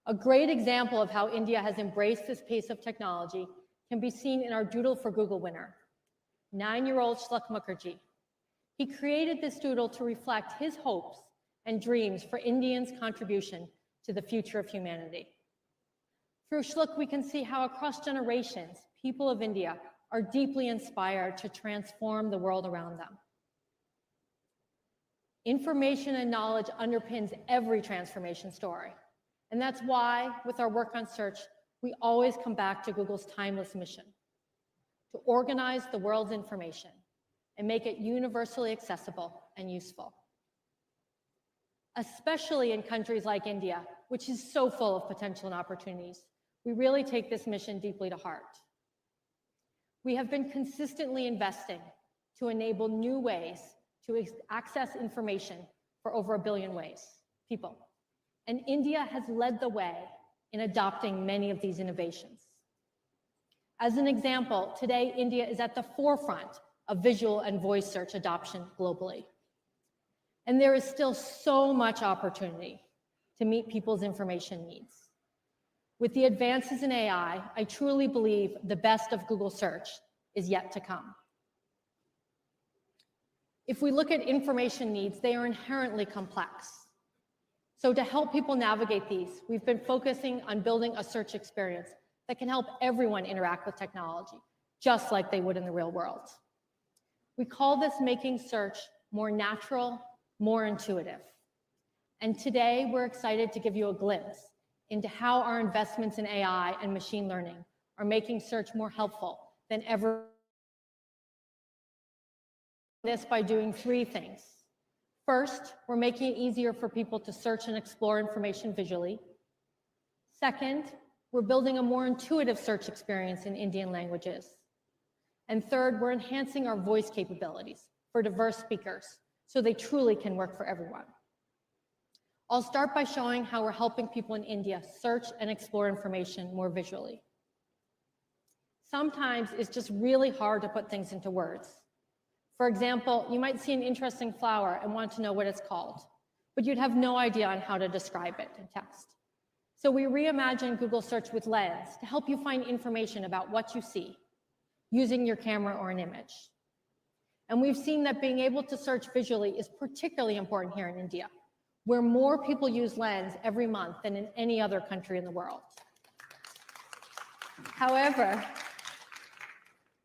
A great example of how India has embraced this pace of technology can be seen in our Doodle for Google winner, 9-year-old Shluk Mukherjee. He created this doodle to reflect his hopes and dreams for Indians' contribution to the future of humanity. Through Shluk, we can see how across generations, people of India are deeply inspired to transform the world around them. Information and knowledge underpins every transformation story. And that's why, with our work on search, we always come back to Google's timeless mission: to organize the world's information and make it universally accessible and useful. Especially in countries like India, which is so full of potential and opportunities, we really take this mission deeply to heart. We have been consistently investing to enable new ways to access information for over 1 billion people. And India has led the way in adopting many of these innovations. As an example, today, India is at the forefront of visual and voice search adoption globally. And there is still so much opportunity to meet people's information needs. With the advances in AI, I truly believe the best of Google search is yet to come. If we look at information needs, they are inherently complex. So to help people navigate these, we've been focusing on building a search experience that can help everyone interact with technology, just like they would in the real world. We call this making search more natural, more intuitive. And today, we're excited to give you a glimpse into how our investments in AI and machine learning are making search more helpful than ever. This by doing 3 things. First, we're making it easier for people to search and explore information visually. Second, we're building a more intuitive search experience in Indian languages. And third, we're enhancing our voice capabilities for diverse speakers so they truly can work for everyone. I'll start by showing how we're helping people in India search and explore information more visually. Sometimes it's just really hard to put things into words. For example, you might see an interesting flower and want to know what it's called, but you'd have no idea on how to describe it in text. So we reimagined Google Search with Lens to help you find information about what you see using your camera or an image. And we've seen that being able to search visually is particularly important here in India, where more people use Lens every month than in any other country in the world. However,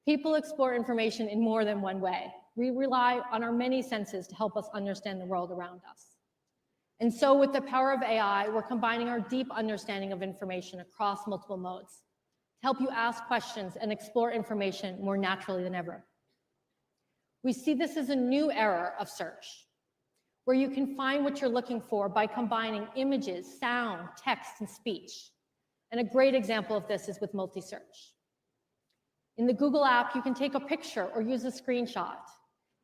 People explore information in more than one way. We rely on our many senses to help us understand the world around us. And so with the power of AI, we're combining our deep understanding of information across multiple modes to help you ask questions and explore information more naturally than ever. We see this as a new era of search, where you can find what you're looking for by combining images, sound, text, and speech. And a great example of this is with multi-search. In the Google app, you can take a picture or use a screenshot,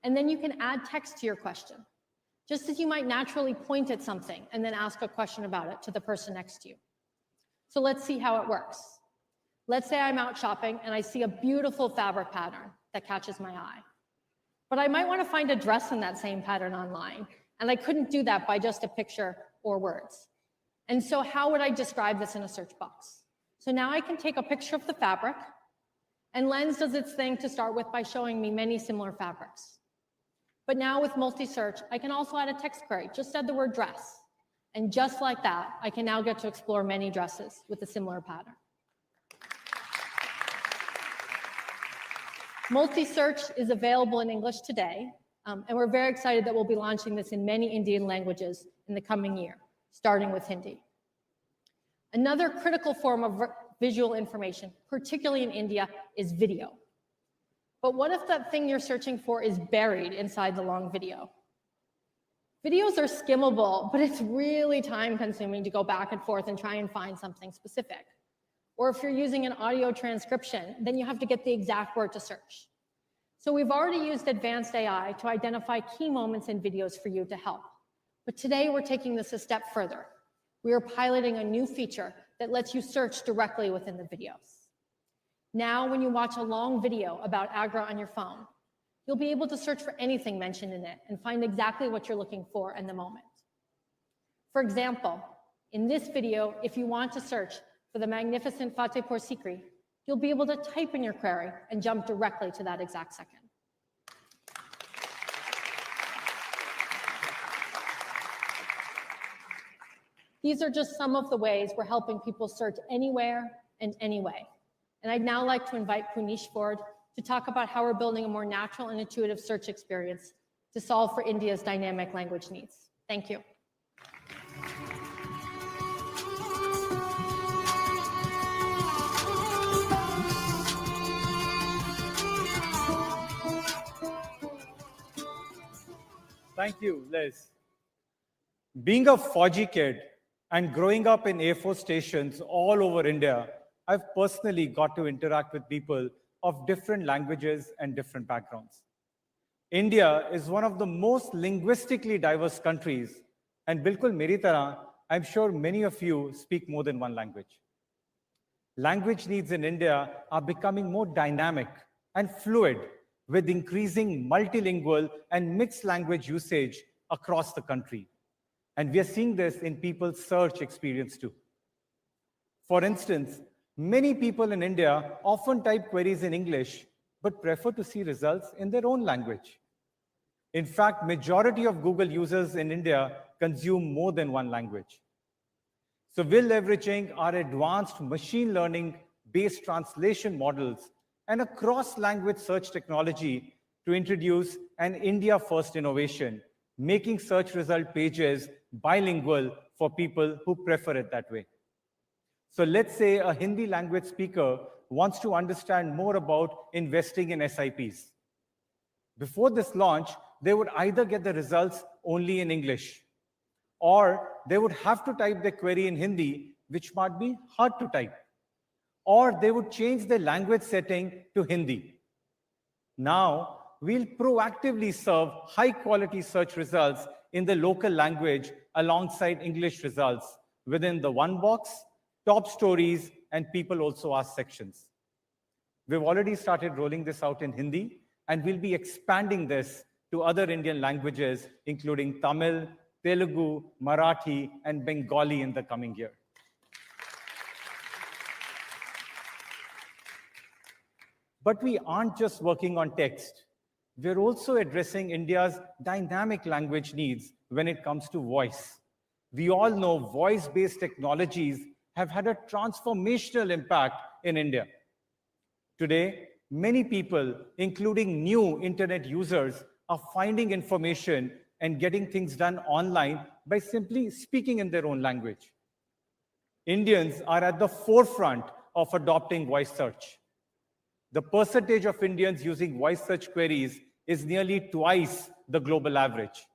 and then you can add text to your question, just as you might naturally point at something and then ask a question about it to the person next to you. So let's see how it works. Let's say I'm out shopping and I see a beautiful fabric pattern that catches my eye. But I might want to find a dress in that same pattern online, and I couldn't do that by just a picture or words. And so how would I describe this in a search box? So now I can take a picture of the fabric, and Lens does its thing to start with by showing me many similar fabrics. But now with multi-search, I can also add a text query, just add the word dress. And just like that, I can now get to explore many dresses with a similar pattern. Multi-search is available in English today, and we're very excited that we'll be launching this in many Indian languages in the coming year, starting with Hindi. Another critical form of visual information, particularly in India, is video. But what if that thing you're searching for is buried inside the long video? Videos are skimmable, but it's really time-consuming to go back and forth and try and find something specific. Or if you're using an audio transcription, then you have to get the exact word to search. So we've already used advanced AI to identify key moments in videos for you to help. But today we're taking this a step further. We are piloting a new feature that lets you search directly within the videos. Now, when you watch a long video about Agra on your phone, you'll be able to search for anything mentioned in it and find exactly what you're looking for in the moment. For example, in this video, if you want to search for the magnificent Fatehpur Sikri, you'll be able to type in your query and jump directly to that exact second. These are just some of the ways we're helping people search anywhere and anyway. And I'd now like to invite Punish forward to talk about how we're building a more natural and intuitive search experience to solve for India's dynamic language needs. Thank you. Thank you, Liz. Being a Fauji kid and growing up in Air Force stations all over India, I've personally got to interact with people of different languages and different backgrounds. India is one of the most linguistically diverse countries, and bilkul meri tarah, I'm sure many of you speak more than one language. Language needs in India are becoming more dynamic and fluid, with increasing multilingual and mixed language usage across the country. And we are seeing this in people's search experience too. For instance, many people in India often type queries in English, but prefer to see results in their own language. In fact, majority of Google users in India consume more than one language. So we're leveraging our advanced machine learning-based translation models and a cross-language search technology to introduce an India-first innovation, making search result pages bilingual for people who prefer it that way. So let's say a Hindi language speaker wants to understand more about investing in SIPs. Before this launch, they would either get the results only in English, or they would have to type their query in Hindi, which might be hard to type, or they would change their language setting to Hindi. Now, we'll proactively serve high-quality search results in the local language alongside English results within the one box, top stories, and people also ask sections. We've already started rolling this out in Hindi, and we'll be expanding this to other Indian languages, including Tamil, Telugu, Marathi, and Bengali in the coming year. But we aren't just working on text. We're also addressing India's dynamic language needs when it comes to voice. We all know voice-based technologies have had a transformational impact in India. Today, many people, including new internet users, are finding information and getting things done online by simply speaking in their own language. Indians are at the forefront of adopting voice search. The percentage of Indians using voice search queries is nearly twice the global average.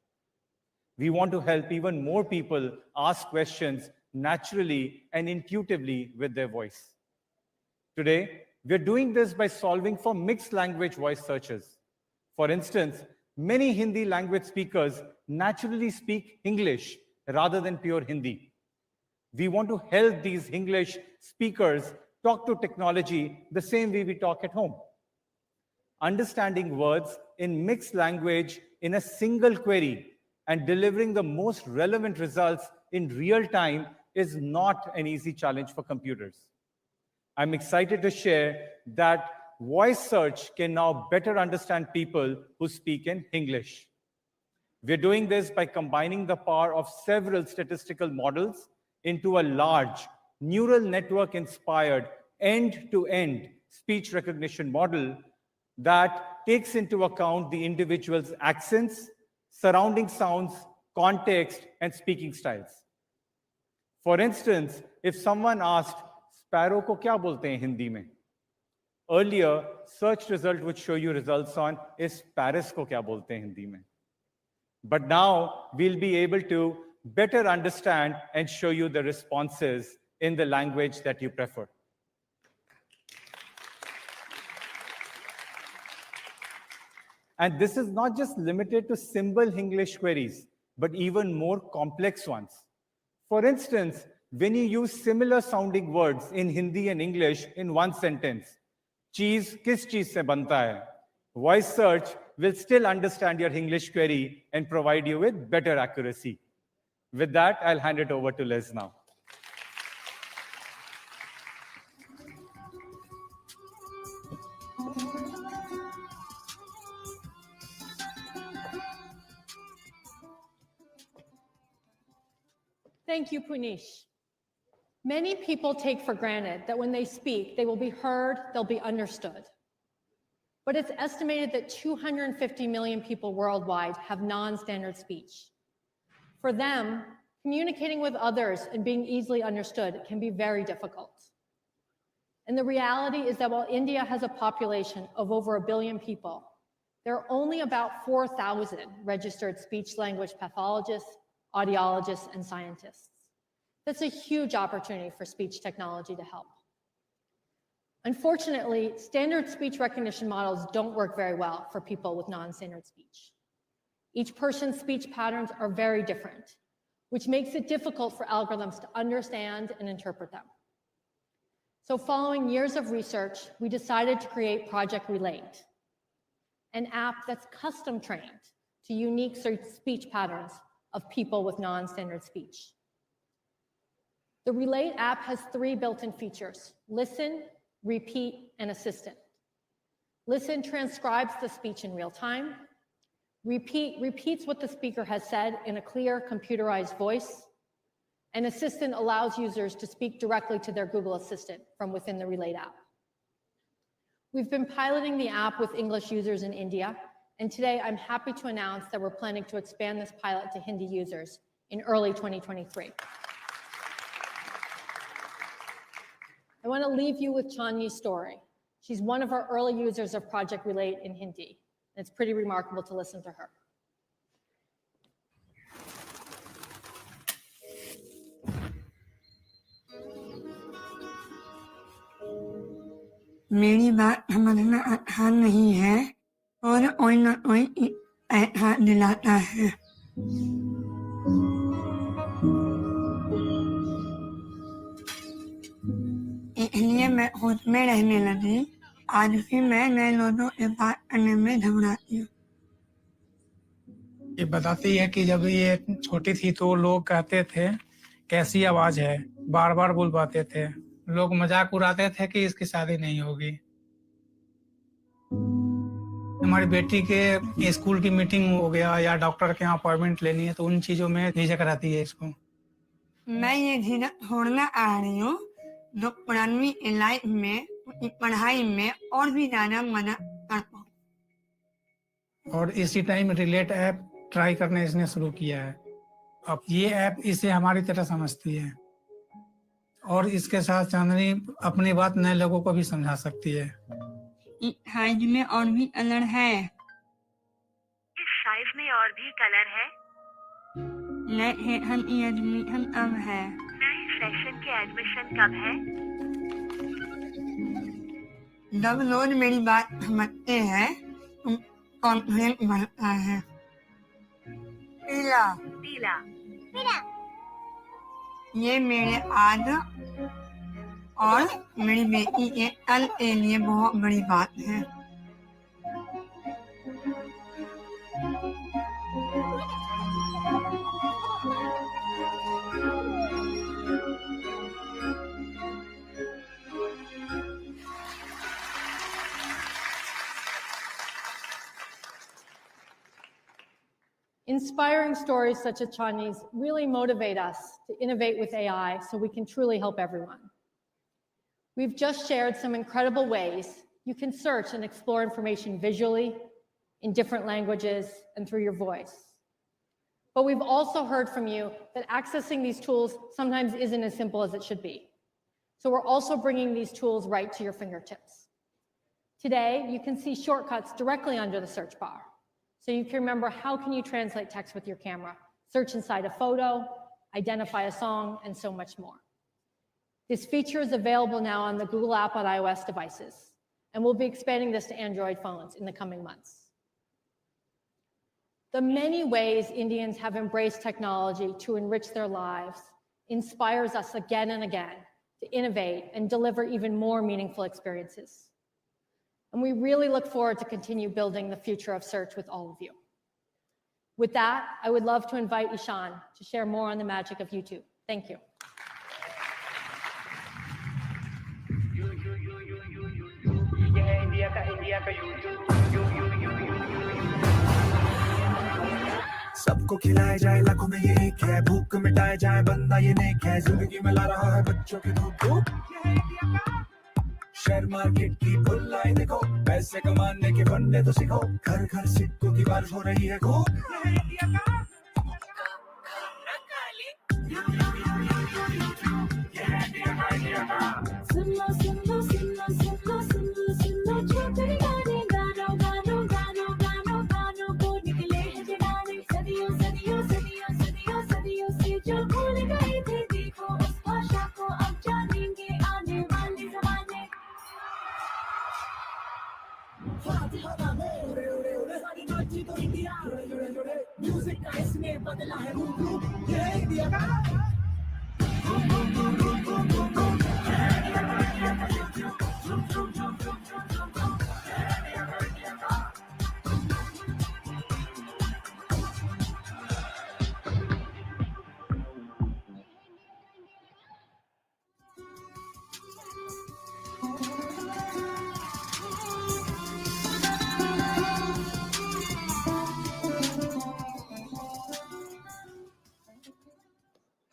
We want to help even more people ask questions naturally and intuitively with their voice. Today, we're doing this by solving for mixed language voice searches. For instance, many Hindi language speakers naturally speak English rather than pure Hindi. We want to help these English speakers talk to technology the same way we talk at home. Understanding words in mixed language in a single query and delivering the most relevant results in real time is not an easy challenge for computers. I'm excited to share that voice search can now better understand people who speak in English. We're doing this by combining the power of several statistical models into a large neural network-inspired end-to-end speech recognition model that takes into account the individual's accents, surrounding sounds, context, and speaking styles. For instance, if someone asked, "Sparrow ko kya bolte hain Hindi mein?" Earlier, search result would show you results on, "Is Paris ko kya bolte hain Hindi mein?" But now we'll be able to better understand and show you the responses in the language that you prefer. And this is not just limited to simple English queries, but even more complex ones. For instance, when you use similar sounding words in Hindi and English in one sentence, cheese kis cheez se banta hai, voice search will still understand your English query and provide you with better accuracy. With that, I'll hand it over to Liz now. Thank you, Punish. Many people take for granted that when they speak, they will be heard, they'll be understood. But it's estimated that 250 million people worldwide have non-standard speech. For them, communicating with others and being easily understood can be very difficult. And the reality is that while India has a population of over 1 billion people, there are only about 4,000 registered speech-language pathologists, audiologists, and scientists. That's a huge opportunity for speech technology to help. Unfortunately, standard speech recognition models don't work very well for people with non-standard speech. Each person's speech patterns are very different, which makes it difficult for algorithms to understand and interpret them. So following years of research, we decided to create Project Relate, an app that's custom trained to unique speech patterns of people with non-standard speech. The Relate app has 3 built-in features: Listen, Repeat, and Assistant. Listen transcribes the speech in real time. Repeat repeats what the speaker has said in a clear, computerized voice. And Assistant allows users to speak directly to their Google Assistant from within the Relate app. We've been piloting the app with English users in India, and today I'm happy to announce that we're planning to expand this pilot to Hindi users in early 2023. I want to leave you with Chandni's story. She's one of our early users of Project Relate in Hindi, and it's pretty remarkable to listen to her. मेरी बात समझना आसान नहीं है और कोई ना कोई ऐसा दिलाता है। इसलिए मैं खुद में रहने लगी। आज भी मैं नए लोगों से बात करने में घबराती हूँ। ये बताती है कि जब ये छोटी थी तो लोग कहते थे कैसी आवाज है, बार बार बोल पाते थे। लोग मजाक उड़ाते थे कि इसकी शादी नहीं होगी। हमारी बेटी के स्कूल की मीटिंग हो गया या डॉक्टर के यहाँ अपॉइंटमेंट लेनी है तो उन चीजों में झिझक रहती है इसको। मैं ये झिझक छोड़ना आ रही हूँ। जो पुरानी लाइफ में उनकी पढ़ाई में और भी ज्यादा मदद कर पाऊँ। और इसी टाइम रिलेट ऐप ट्राई करने इसने शुरू किया है। अब ये ऐप इसे हमारी तरह समझती है और इसके साथ चांदनी अपनी बात नए लोगों को भी समझा सकती है। इस साइज में और भी कलर है। इस साइज में और भी कलर है। नए सेशन की एडमिशन कब है? नए सेशन के एडमिशन कब है? जब लोग मेरी बात समझते हैं तो कॉन्फिडेंस बढ़ता है। पीला पीला पीला ये मेरे आज और मेरी बेटी के कल के लिए बहुत बड़ी बात है। Inspiring stories such as Chani's really motivate us to innovate with AI so we can truly help everyone. We've just shared some incredible ways you can search and explore information visually, in different languages, and through your voice. But we've also heard from you that accessing these tools sometimes isn't as simple as it should be. So we're also bringing these tools right to your fingertips. Today, you can see shortcuts directly under the search bar. So you can remember how can you translate text with your camera, search inside a photo, identify a song, and so much more. This feature is available now on the Google app on iOS devices, and we'll be expanding this to Android phones in the coming months. The many ways Indians have embraced technology to enrich their lives inspires us again and again to innovate and deliver even more meaningful experiences. And we really look forward to continue building the future of search with all of you. With that, I would love to invite Ishan to share more on the magic of YouTube. Thank you. सबको खिलाया जाए लाखों में ये एक है, भूख मिटाया जाए बंदा ये नेक है, जिंदगी में ला रहा है बच्चों की धूप धूप। शेयर मार्केट की बुल्लाई देखो, पैसे कमाने के फंडे तो सीखो, घर घर सिक्कों की बारिश हो रही है खूब। सुनो सुनो सुनो सुनो सुनो सुनो छोटे गाने गानो गानो गानो गानो गानो को निकले हैं जगाने, सदियों सदियों सदियों सदियों सदियों से जो भूल गए थे देखो उस भाषा को अब जानेंगे आने वाले जमाने। म्यूजिक का इसने बदला है रूप, ये इंडिया का।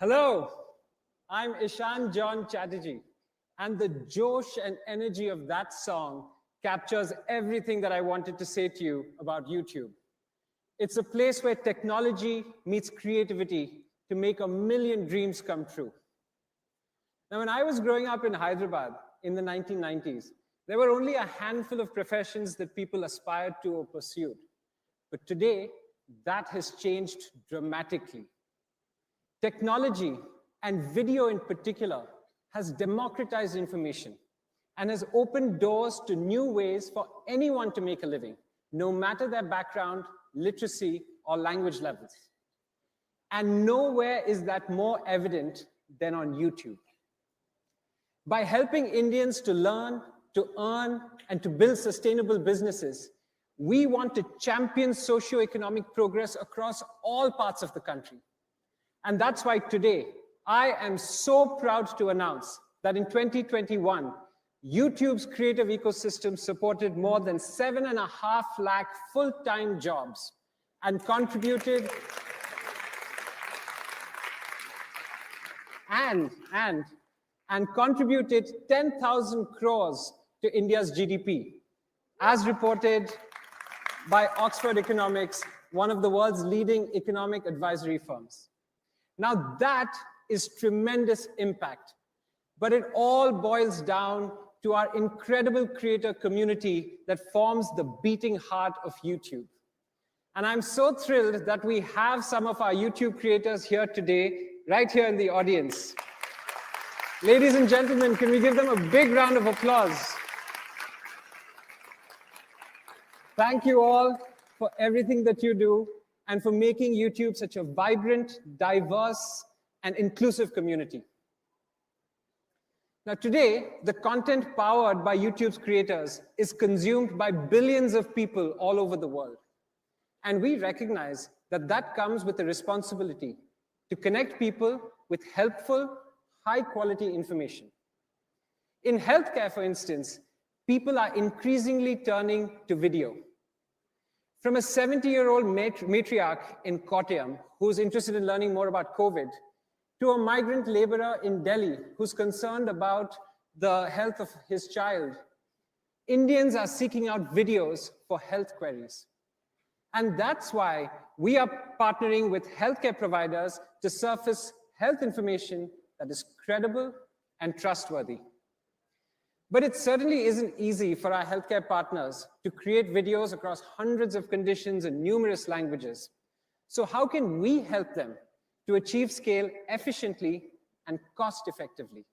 Hello, I'm Ishan John Chatterjee, and the josh and energy of that song captures everything that I wanted to say to you about YouTube. It's a place where technology meets creativity to make a million dreams come true. Now, when I was growing up in Hyderabad in the 1990s, there were only a handful of professions that people aspired to or pursued. But today, that has changed dramatically. Technology, and video in particular, has democratized information and has opened doors to new ways for anyone to make a living, no matter their background, literacy, or language levels. And nowhere is that more evident than on YouTube. By helping Indians to learn, to earn, and to build sustainable businesses, we want to champion socioeconomic progress across all parts of the country. And that's why today, I am so proud to announce that in 2021, YouTube's creative ecosystem supported more than 7.5 lakh full-time jobs and contributed and and contributed 10,000 crores to India's GDP, as reported by Oxford Economics, one of the world's leading economic advisory firms. Now that is tremendous impact, but it all boils down to our incredible creator community that forms the beating heart of YouTube. And I'm so thrilled that we have some of our YouTube creators here today, right here in the audience. Ladies and gentlemen, can we give them a big round of applause? Thank you all for everything that you do and for making YouTube such a vibrant, diverse, and inclusive community. Now today, the content powered by YouTube's creators is consumed by billions of people all over the world. And we recognize that that comes with a responsibility to connect people with helpful, high-quality information. In healthcare, for instance, people are increasingly turning to video. From a 70-year-old matriarch in Kottayam who's interested in learning more about COVID, to a migrant laborer in Delhi who's concerned about the health of his child, Indians are seeking out videos for health queries. And that's why we are partnering with healthcare providers to surface health information that is credible and trustworthy. But it certainly isn't easy for our healthcare partners to create videos across hundreds of conditions in numerous languages. So how can we help them to achieve scale efficiently and cost-effectively?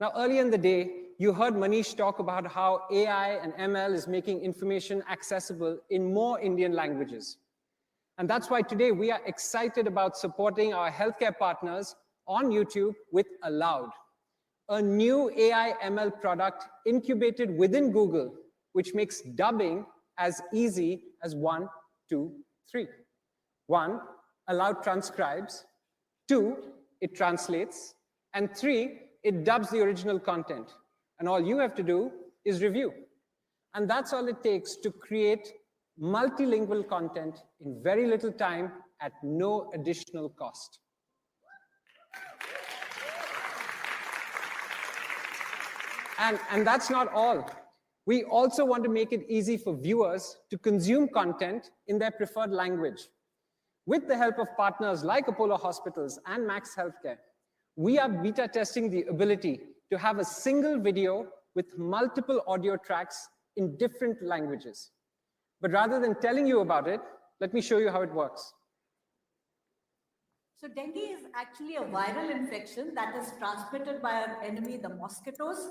Now, earlier in the day, you heard Manish talk about how AI and ML is making information accessible in more Indian languages. And that's why today we are excited about supporting our healthcare partners on YouTube with Aloud, a new AI ML product incubated within Google, which makes dubbing as easy as 1, 2, 3. 1, Aloud transcribes. 2, it translates. And 3, it dubs the original content. And all you have to do is review. And that's all it takes to create multilingual content in very little time at no additional cost. And that's not all. We also want to make it easy for viewers to consume content in their preferred language. With the help of partners like Apollo Hospitals and Max Healthcare, we are beta testing the ability to have a single video with multiple audio tracks in different languages. But rather than telling you about it, let me show you how it works. So dengue is actually a viral infection that is transmitted by our enemy, the mosquitoes.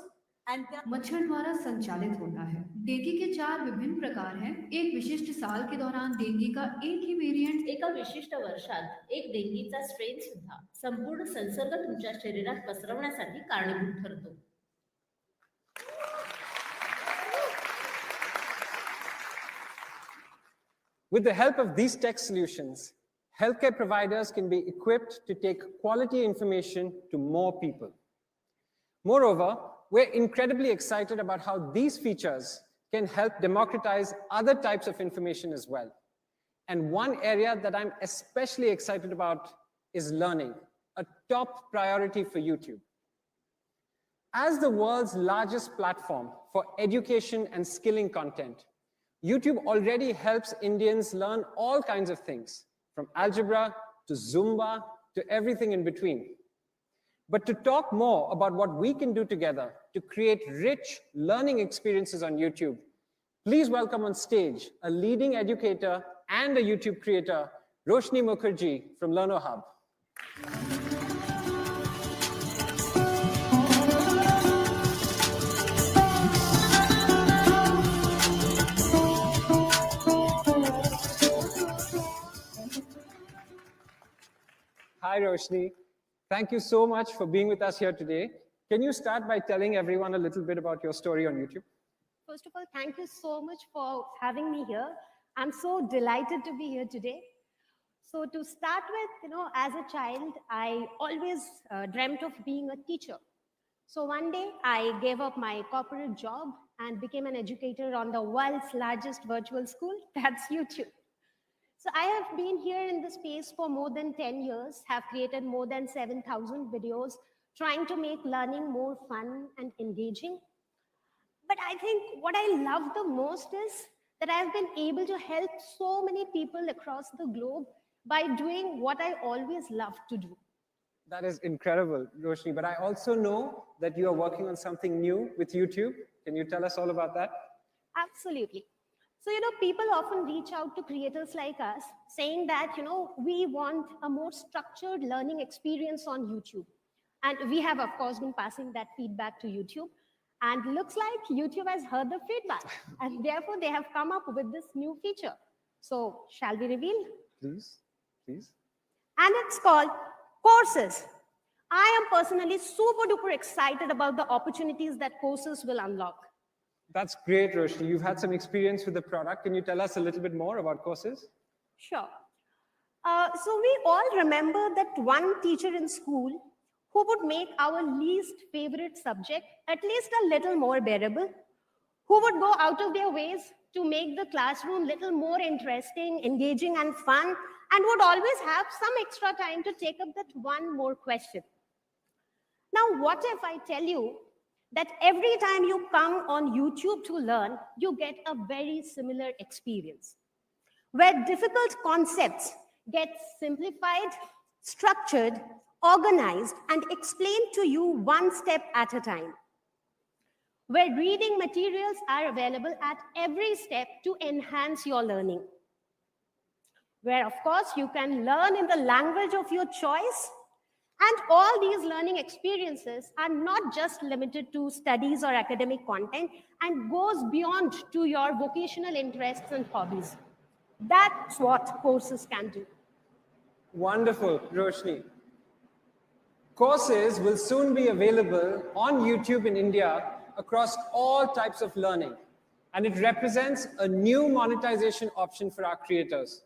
मच्छर द्वारा संचालित होता है। Dengue के 4 विभिन्न प्रकार हैं। एक विशिष्ट साल के दौरान डेंगू का एक ही वेरिएंट एका विशिष्ट वर्षात एक डेंगीचा स्ट्रेन सुद्धा संपूर्ण संसर्ग तुमच्या शरीरात पसरवण्यासाठी कारणीभूत ठरतो. With the help of these tech solutions, healthcare providers can be equipped to take quality information to more people. Moreover, we're incredibly excited about how these features can help democratize other types of information as well. And one area that I'm especially excited about is learning, a top priority for YouTube. As the world's largest platform for education and skilling content, YouTube already helps Indians learn all kinds of things, from algebra to Zumba to everything in between. But to talk more about what we can do together to create rich learning experiences on YouTube, please welcome on stage a leading educator and a YouTube creator, Roshni Mukherjee from Learner Hub. Hi, Roshni. Thank you so much for being with us here today. Can you start by telling everyone a little bit about your story on YouTube? First of all, thank you so much for having me here. I'm so delighted to be here today. So to start with, as a child, I always dreamt of being a teacher. So one day I gave up my corporate job and became an educator on the world's largest virtual school, that's YouTube. So I have been here in the space for more than 10 years, have created more than 7,000 videos trying to make learning more fun and engaging. But I think what I love the most is that I've been able to help so many people across the globe by doing what I always loved to do. That is incredible, Roshni. But I also know that you are working on something new with YouTube. Can you tell us all about that? Absolutely. So, people often reach out to creators like us saying that, we want a more structured learning experience on YouTube. And we have, of course, been passing that feedback to YouTube. And looks like YouTube has heard the feedback. And therefore, they have come up with this new feature. So, shall we reveal? Please, please. And it's called Courses. I am personally super duper excited about the opportunities that Courses will unlock. That's great, Roshni. You've had some experience with the product. Can you tell us a little bit more about Courses? Sure. So we all remember that one teacher in school who would make our least favorite subject at least a little more bearable, who would go out of their ways to make the classroom little more interesting, engaging, and fun, and would always have some extra time to take up that one more question. Now, what if I tell you that every time you come on YouTube to learn, you get a very similar experience, where difficult concepts get simplified, structured, organized, and explained to you one step at a time, where reading materials are available at every step to enhance your learning, where, of course, you can learn in the language of your choice. And all these learning experiences are not just limited to studies or academic content and goes beyond to your vocational interests and hobbies. That's what Courses can do. Wonderful, Roshni. Courses will soon be available on YouTube in India across all types of learning. And it represents a new monetization option for our creators.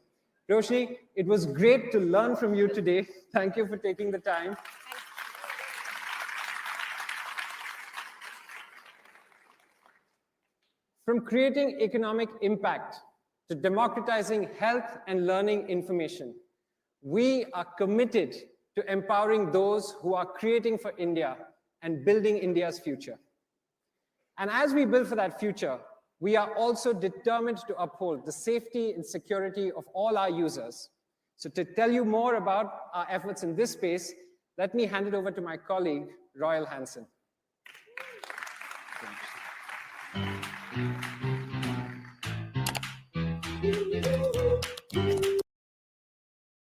Roshni, it was great to learn from you today. Thank you for taking the time. From creating economic impact to democratizing health and learning information, we are committed to empowering those who are creating for India and building India's future. And as we build for that future, we are also determined to uphold the safety and security of all our users. So to tell you more about our efforts in this space, let me hand it over to my colleague, Royal Hansen.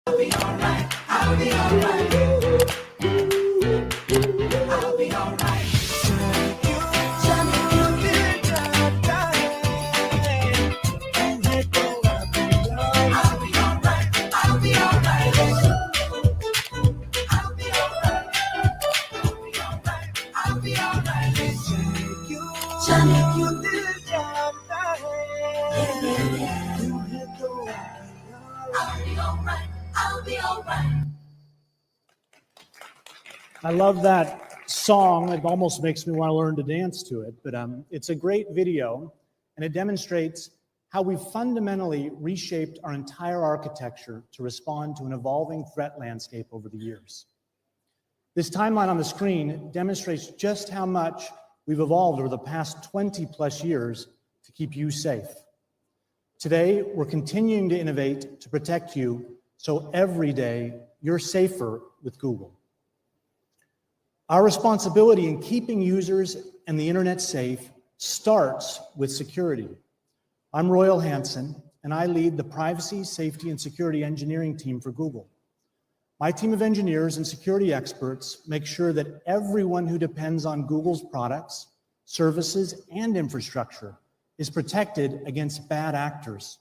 I'll be alright, I'll be alright. I'll be alright. I love that song. It almost makes me want to learn to dance to it, but it's a great video, and it demonstrates how we've fundamentally reshaped our entire architecture to respond to an evolving threat landscape over the years. This timeline on the screen demonstrates just how much we've evolved over the past 20 plus years to keep you safe. Today, we're continuing to innovate to protect you, so every day you're safer with Google. Our responsibility in keeping users and the internet safe starts with security. I'm Royal Hansen, and I lead the privacy, safety, and security engineering team for Google. My team of engineers and security experts make sure that everyone who depends on Google's products, services, and infrastructure is protected against bad actors.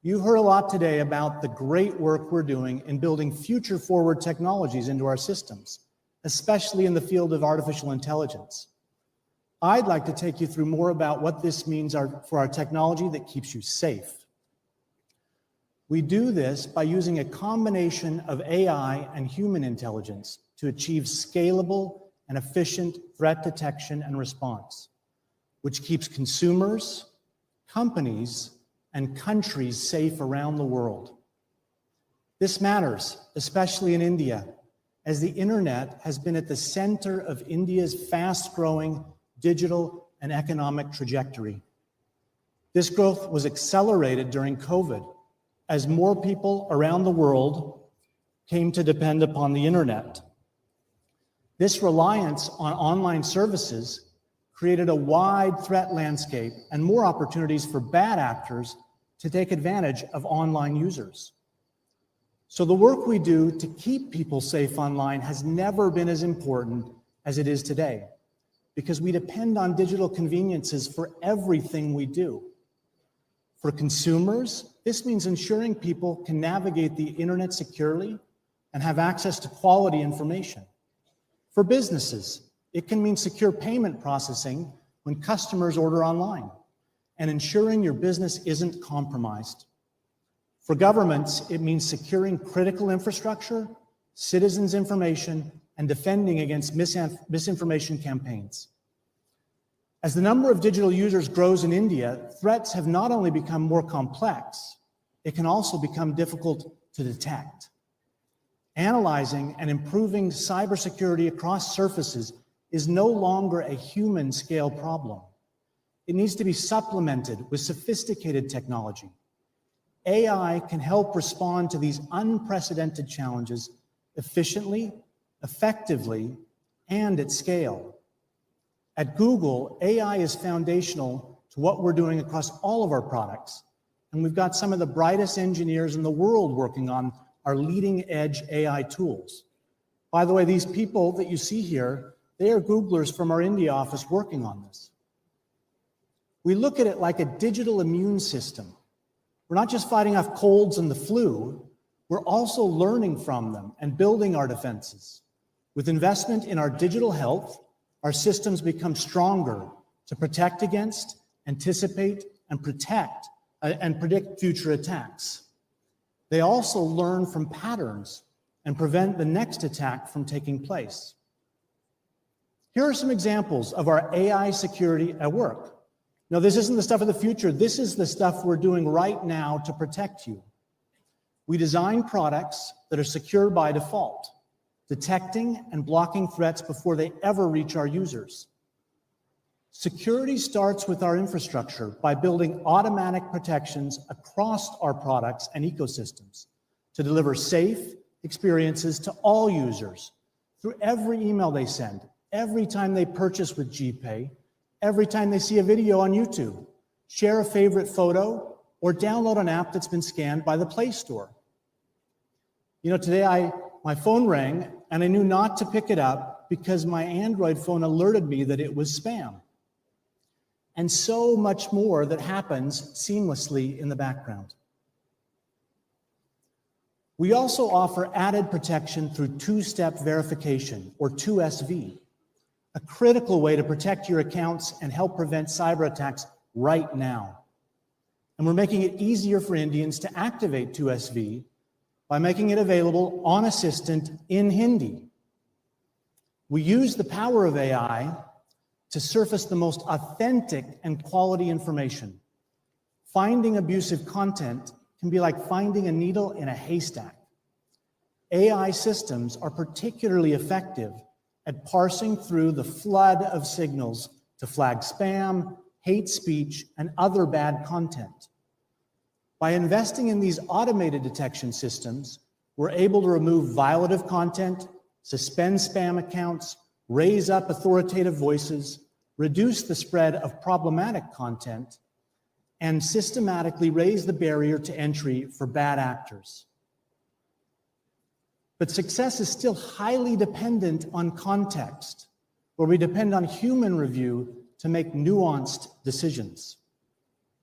You heard a lot today about the great work we're doing in building future-forward technologies into our systems, especially in the field of artificial intelligence. I'd like to take you through more about what this means for our technology that keeps you safe. We do this by using a combination of AI and human intelligence to achieve scalable and efficient threat detection and response, which keeps consumers, companies, and countries safe around the world. This matters, especially in India, as the internet has been at the center of India's fast-growing digital and economic trajectory. This growth was accelerated during COVID as more people around the world came to depend upon the internet. This reliance on online services created a wide threat landscape and more opportunities for bad actors to take advantage of online users. So the work we do to keep people safe online has never been as important as it is today, because we depend on digital conveniences for everything we do. For consumers, this means ensuring people can navigate the internet securely and have access to quality information. For businesses, it can mean secure payment processing when customers order online and ensuring your business isn't compromised. For governments, it means securing critical infrastructure, citizens' information, and defending against misinformation campaigns. As the number of digital users grows in India, threats have not only become more complex, it can also become difficult to detect. Analyzing and improving cybersecurity across surfaces is no longer a human-scale problem. It needs to be supplemented with sophisticated technology. AI can help respond to these unprecedented challenges efficiently, effectively, and at scale. At Google, AI is foundational to what we're doing across all of our products, and we've got some of the brightest engineers in the world working on our leading-edge AI tools. By the way, these people that you see here, they are Googlers from our India office working on this. We look at it like a digital immune system. We're not just fighting off colds and the flu, we're also learning from them and building our defenses. With investment in our digital health, our systems become stronger to protect against, anticipate, and predict future attacks. They also learn from patterns and prevent the next attack from taking place. Here are some examples of our AI security at work. Now, this isn't the stuff of the future. This is the stuff we're doing right now to protect you. We design products that are secure by default, detecting and blocking threats before they ever reach our users. Security starts with our infrastructure by building automatic protections across our products and ecosystems to deliver safe experiences to all users through every email they send, every time they purchase with GPay, every time they see a video on YouTube, share a favorite photo, or download an app that's been scanned by the Play Store. You know, today my phone rang and I knew not to pick it up because my Android phone alerted me that it was spam. And so much more that happens seamlessly in the background. We also offer added protection through two-step verification, or 2SV, a critical way to protect your accounts and help prevent cyber attacks right now. And we're making it easier for Indians to activate 2SV by making it available on Assistant in Hindi. We use the power of AI to surface the most authentic and quality information. Finding abusive content can be like finding a needle in a haystack. AI systems are particularly effective at parsing through the flood of signals to flag spam, hate speech, and other bad content. By investing in these automated detection systems, we're able to remove violative content, suspend spam accounts, raise up authoritative voices, reduce the spread of problematic content, and systematically raise the barrier to entry for bad actors. But success is still highly dependent on context, where we depend on human review to make nuanced decisions.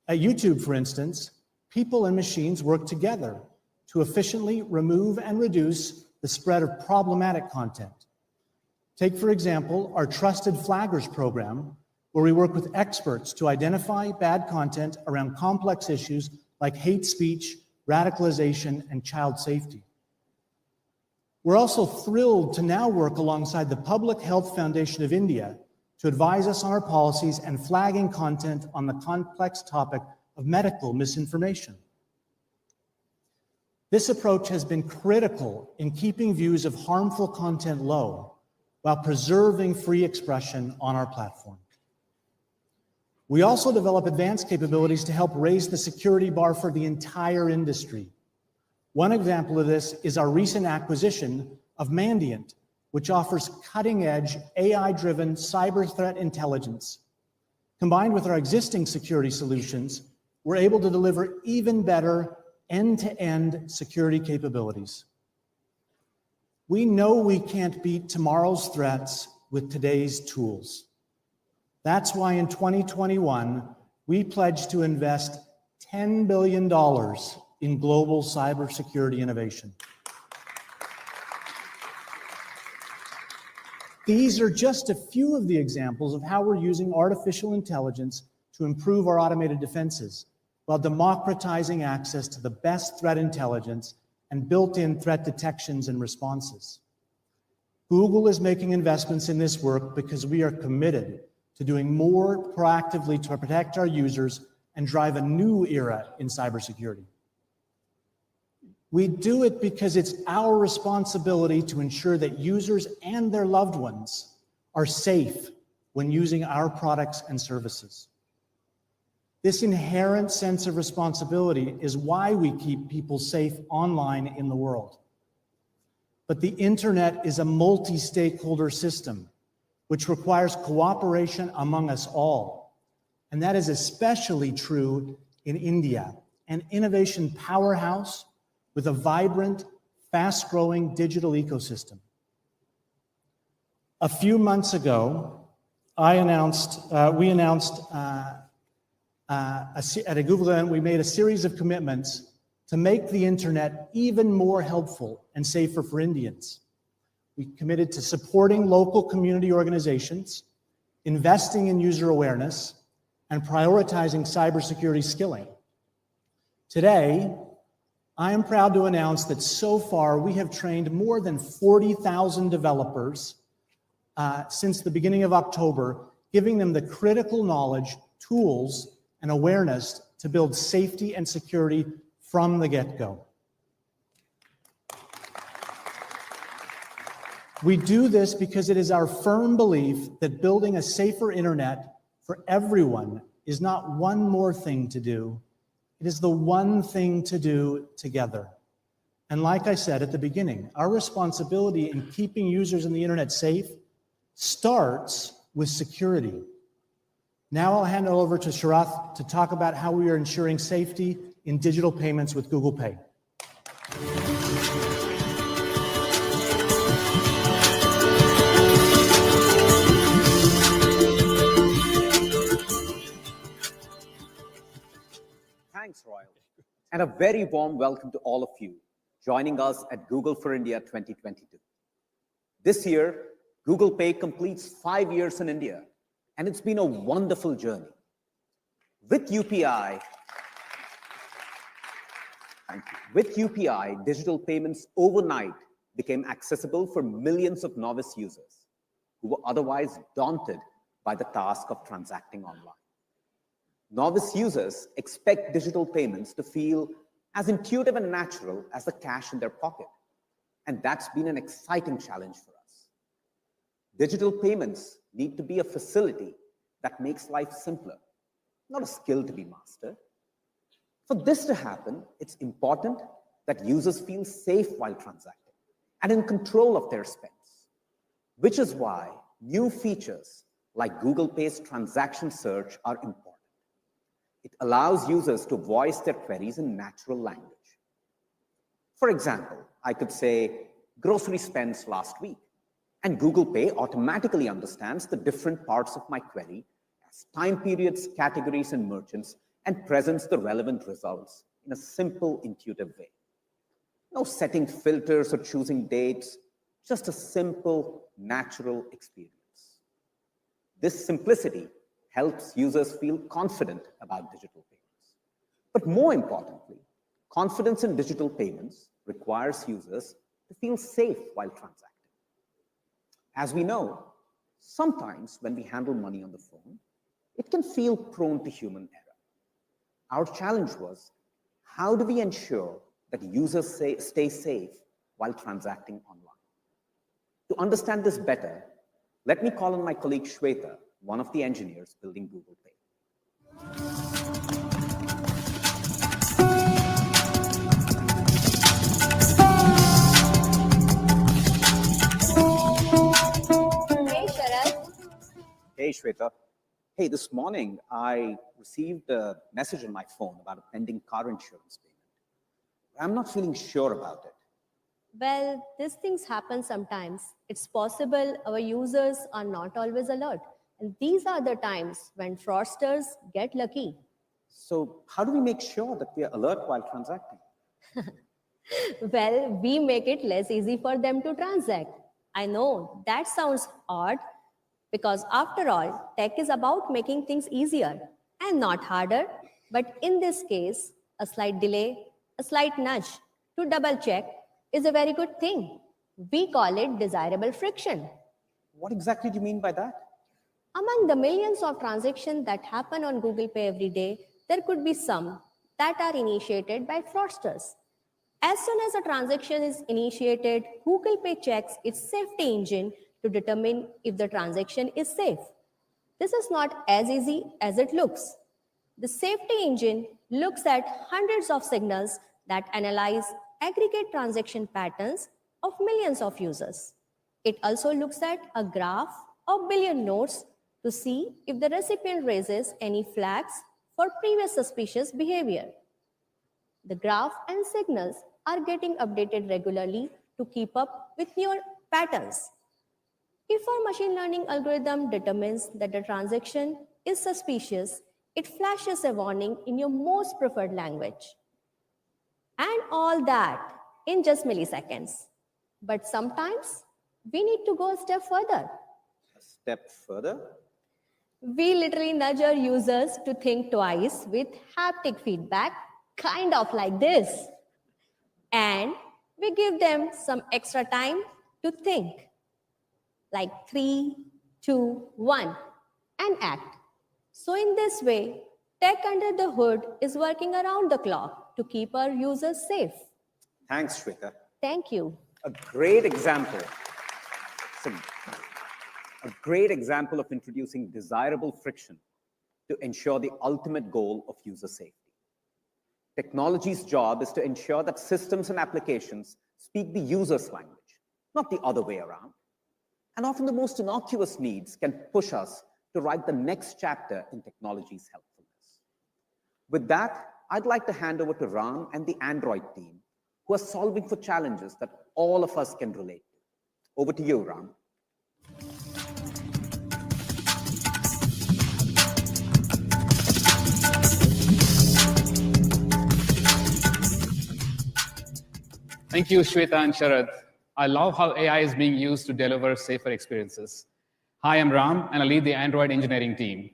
At YouTube, for instance, people and machines work together to efficiently remove and reduce the spread of problematic content. Take, for example, our Trusted Flaggers program, where we work with experts to identify bad content around complex issues like hate speech, radicalization, and child safety. We're also thrilled to now work alongside the Public Health Foundation of India to advise us on our policies and flagging content on the complex topic of medical misinformation. This approach has been critical in keeping views of harmful content low while preserving free expression on our platform. We also develop advanced capabilities to help raise the security bar for the entire industry. One example of this is our recent acquisition of Mandiant, which offers cutting-edge AI-driven cyber threat intelligence. Combined with our existing security solutions, we're able to deliver even better end-to-end security capabilities. We know we can't beat tomorrow's threats with today's tools. That's why in 2021, we pledged to invest $10 billion in global cybersecurity innovation. These are just a few of the examples of how we're using artificial intelligence to improve our automated defenses while democratizing access to the best threat intelligence and built-in threat detections and responses. Google is making investments in this work because we are committed to doing more proactively to protect our users and drive a new era in cybersecurity. We do it because it's our responsibility to ensure that users and their loved ones are safe when using our products and services. This inherent sense of responsibility is why we keep people safe online in the world. But the internet is a multi-stakeholder system, which requires cooperation among us all. And that is especially true in India, an innovation powerhouse with a vibrant, fast-growing digital ecosystem. A few months ago, we announced at a Google event, we made a series of commitments to make the internet even more helpful and safer for Indians. We committed to supporting local community organizations, investing in user awareness, and prioritizing cybersecurity skilling. Today, I am proud to announce that so far we have trained more than 40,000 developers since the beginning of October, giving them the critical knowledge, tools, and awareness to build safety and security from the get-go. We do this because it is our firm belief that building a safer internet for everyone is not one more thing to do. It is the one thing to do together. And like I said at the beginning, our responsibility in keeping users in the internet safe starts with security. Now I'll hand it over to Sharath to talk about how we are ensuring safety in digital payments with Google Pay. Thanks, Royal. And a very warm welcome to all of you joining us at Google for India 2022. This year, Google Pay completes 5 years in India, and it's been a wonderful journey. With UPI, digital payments overnight became accessible for millions of novice users who were otherwise daunted by the task of transacting online. Novice users expect digital payments to feel as intuitive and natural as the cash in their pocket. And that's been an exciting challenge for us. Digital payments need to be a facility that makes life simpler, not a skill to be mastered. For this to happen, it's important that users feel safe while transacting and in control of their spends, which is why new features like Google Pay's transaction search are important. It allows users to voice their queries in natural language. For example, I could say, grocery spends last week, and Google Pay automatically understands the different parts of my query as time periods, categories, and merchants, and presents the relevant results in a simple, intuitive way. No setting filters or choosing dates, just a simple, natural experience. This simplicity helps users feel confident about digital payments. But more importantly, confidence in digital payments requires users to feel safe while transacting. As we know, sometimes when we handle money on the phone, it can feel prone to human error. Our challenge was, how do we ensure that users stay safe while transacting online. To understand this better, let me call on my colleague Shweta, one of the engineers building Google Pay. Hey, Sharad. Hey, Shweta. Hey, this morning I received a message on my phone about a pending car insurance payment. I'm not feeling sure about it. Well, these things happen sometimes. It's possible our users are not always alert. And these are the times when fraudsters get lucky. So how do we make sure that we are alert while transacting? Well, we make it less easy for them to transact. I know that sounds odd because after all, tech is about making things easier and not harder. But in this case, a slight delay, a slight nudge to double check is a very good thing. We call it desirable friction. What exactly do you mean by that? Among the millions of transactions that happen on Google Pay every day, there could be some that are initiated by fraudsters. As soon as a transaction is initiated, Google Pay checks its safety engine to determine if the transaction is safe. This is not as easy as it looks. The safety engine looks at hundreds of signals that analyze aggregate transaction patterns of millions of users. It also looks at a graph of billion notes to see if the recipient raises any flags for previous suspicious behavior. The graph and signals are getting updated regularly to keep up with new patterns. If our machine learning algorithm determines that the transaction is suspicious, it flashes a warning in your most preferred language. And all that in just milliseconds. But sometimes we need to go a step further. A step further? We literally nudge our users to think twice with haptic feedback, kind of like this. And we give them some extra time to think, like 3, 2, 1, and act. So in this way, tech under the hood is working around the clock to keep our users safe. Thanks, Shweta. Thank you. A great example. A great example of introducing desirable friction to ensure the ultimate goal of user safety. Technology's job is to ensure that systems and applications speak the user's language, not the other way around. And often the most innocuous needs can push us to write the next chapter in technology's helpfulness. With that, I'd like to hand over to Ram and the Android team, who are solving for challenges that all of us can relate to. Over to you, Ram. Thank you, Shweta and Sharad. I love how AI is being used to deliver safer experiences. Hi, I'm Ram, and I lead the Android engineering team.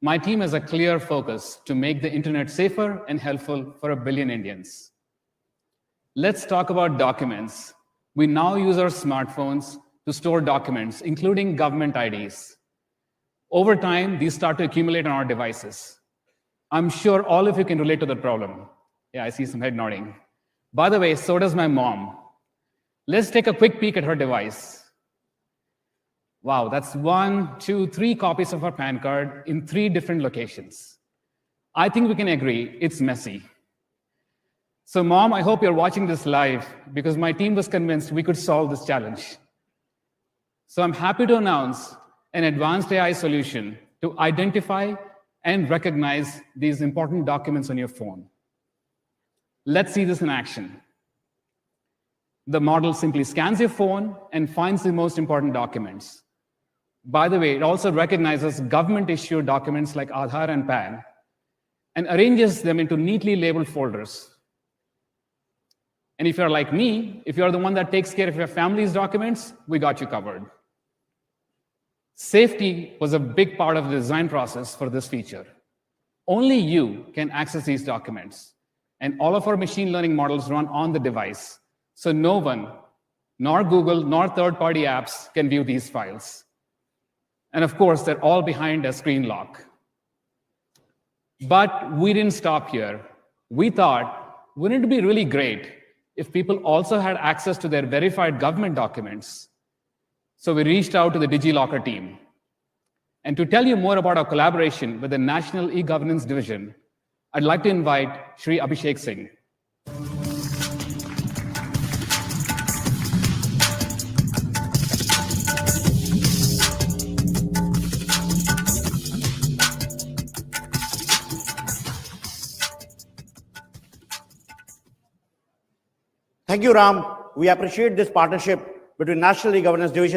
My team has a clear focus to make the internet safer and helpful for 1 billion Indians. Let's talk about documents. We now use our smartphones to store documents, including government IDs. Over time, these start to accumulate on our devices. I'm sure all of you can relate to the problem. Yeah, I see some head nodding. By the way, so does my mom. Let's take a quick peek at her device. Wow, that's 1, 2, 3 copies of her PAN card in 3 different locations. I think we can agree it's messy. So Mom, I hope you're watching this live because my team was convinced we could solve this challenge. So I'm happy to announce an advanced AI solution to identify and recognize these important documents on your phone. Let's see this in action. The model simply scans your phone and finds the most important documents. By the way, it also recognizes government-issued documents like Aadhaar and PAN and arranges them into neatly labeled folders. And if you're like me, if you're the one that takes care of your family's documents, we got you covered. Safety was a big part of the design process for this feature. Only you can access these documents. And all of our machine learning models run on the device. So no one, nor Google, nor third-party apps can view these files. And of course, they're all behind a screen lock. But we didn't stop here. We thought, wouldn't it be really great if people also had access to their verified government documents? So we reached out to the DigiLocker team. And to tell you more about our collaboration with the National E-Governance Division, I'd like to invite Shri Abhishek Singh. Thank you, Ram. We appreciate this partnership between National E-Governance Division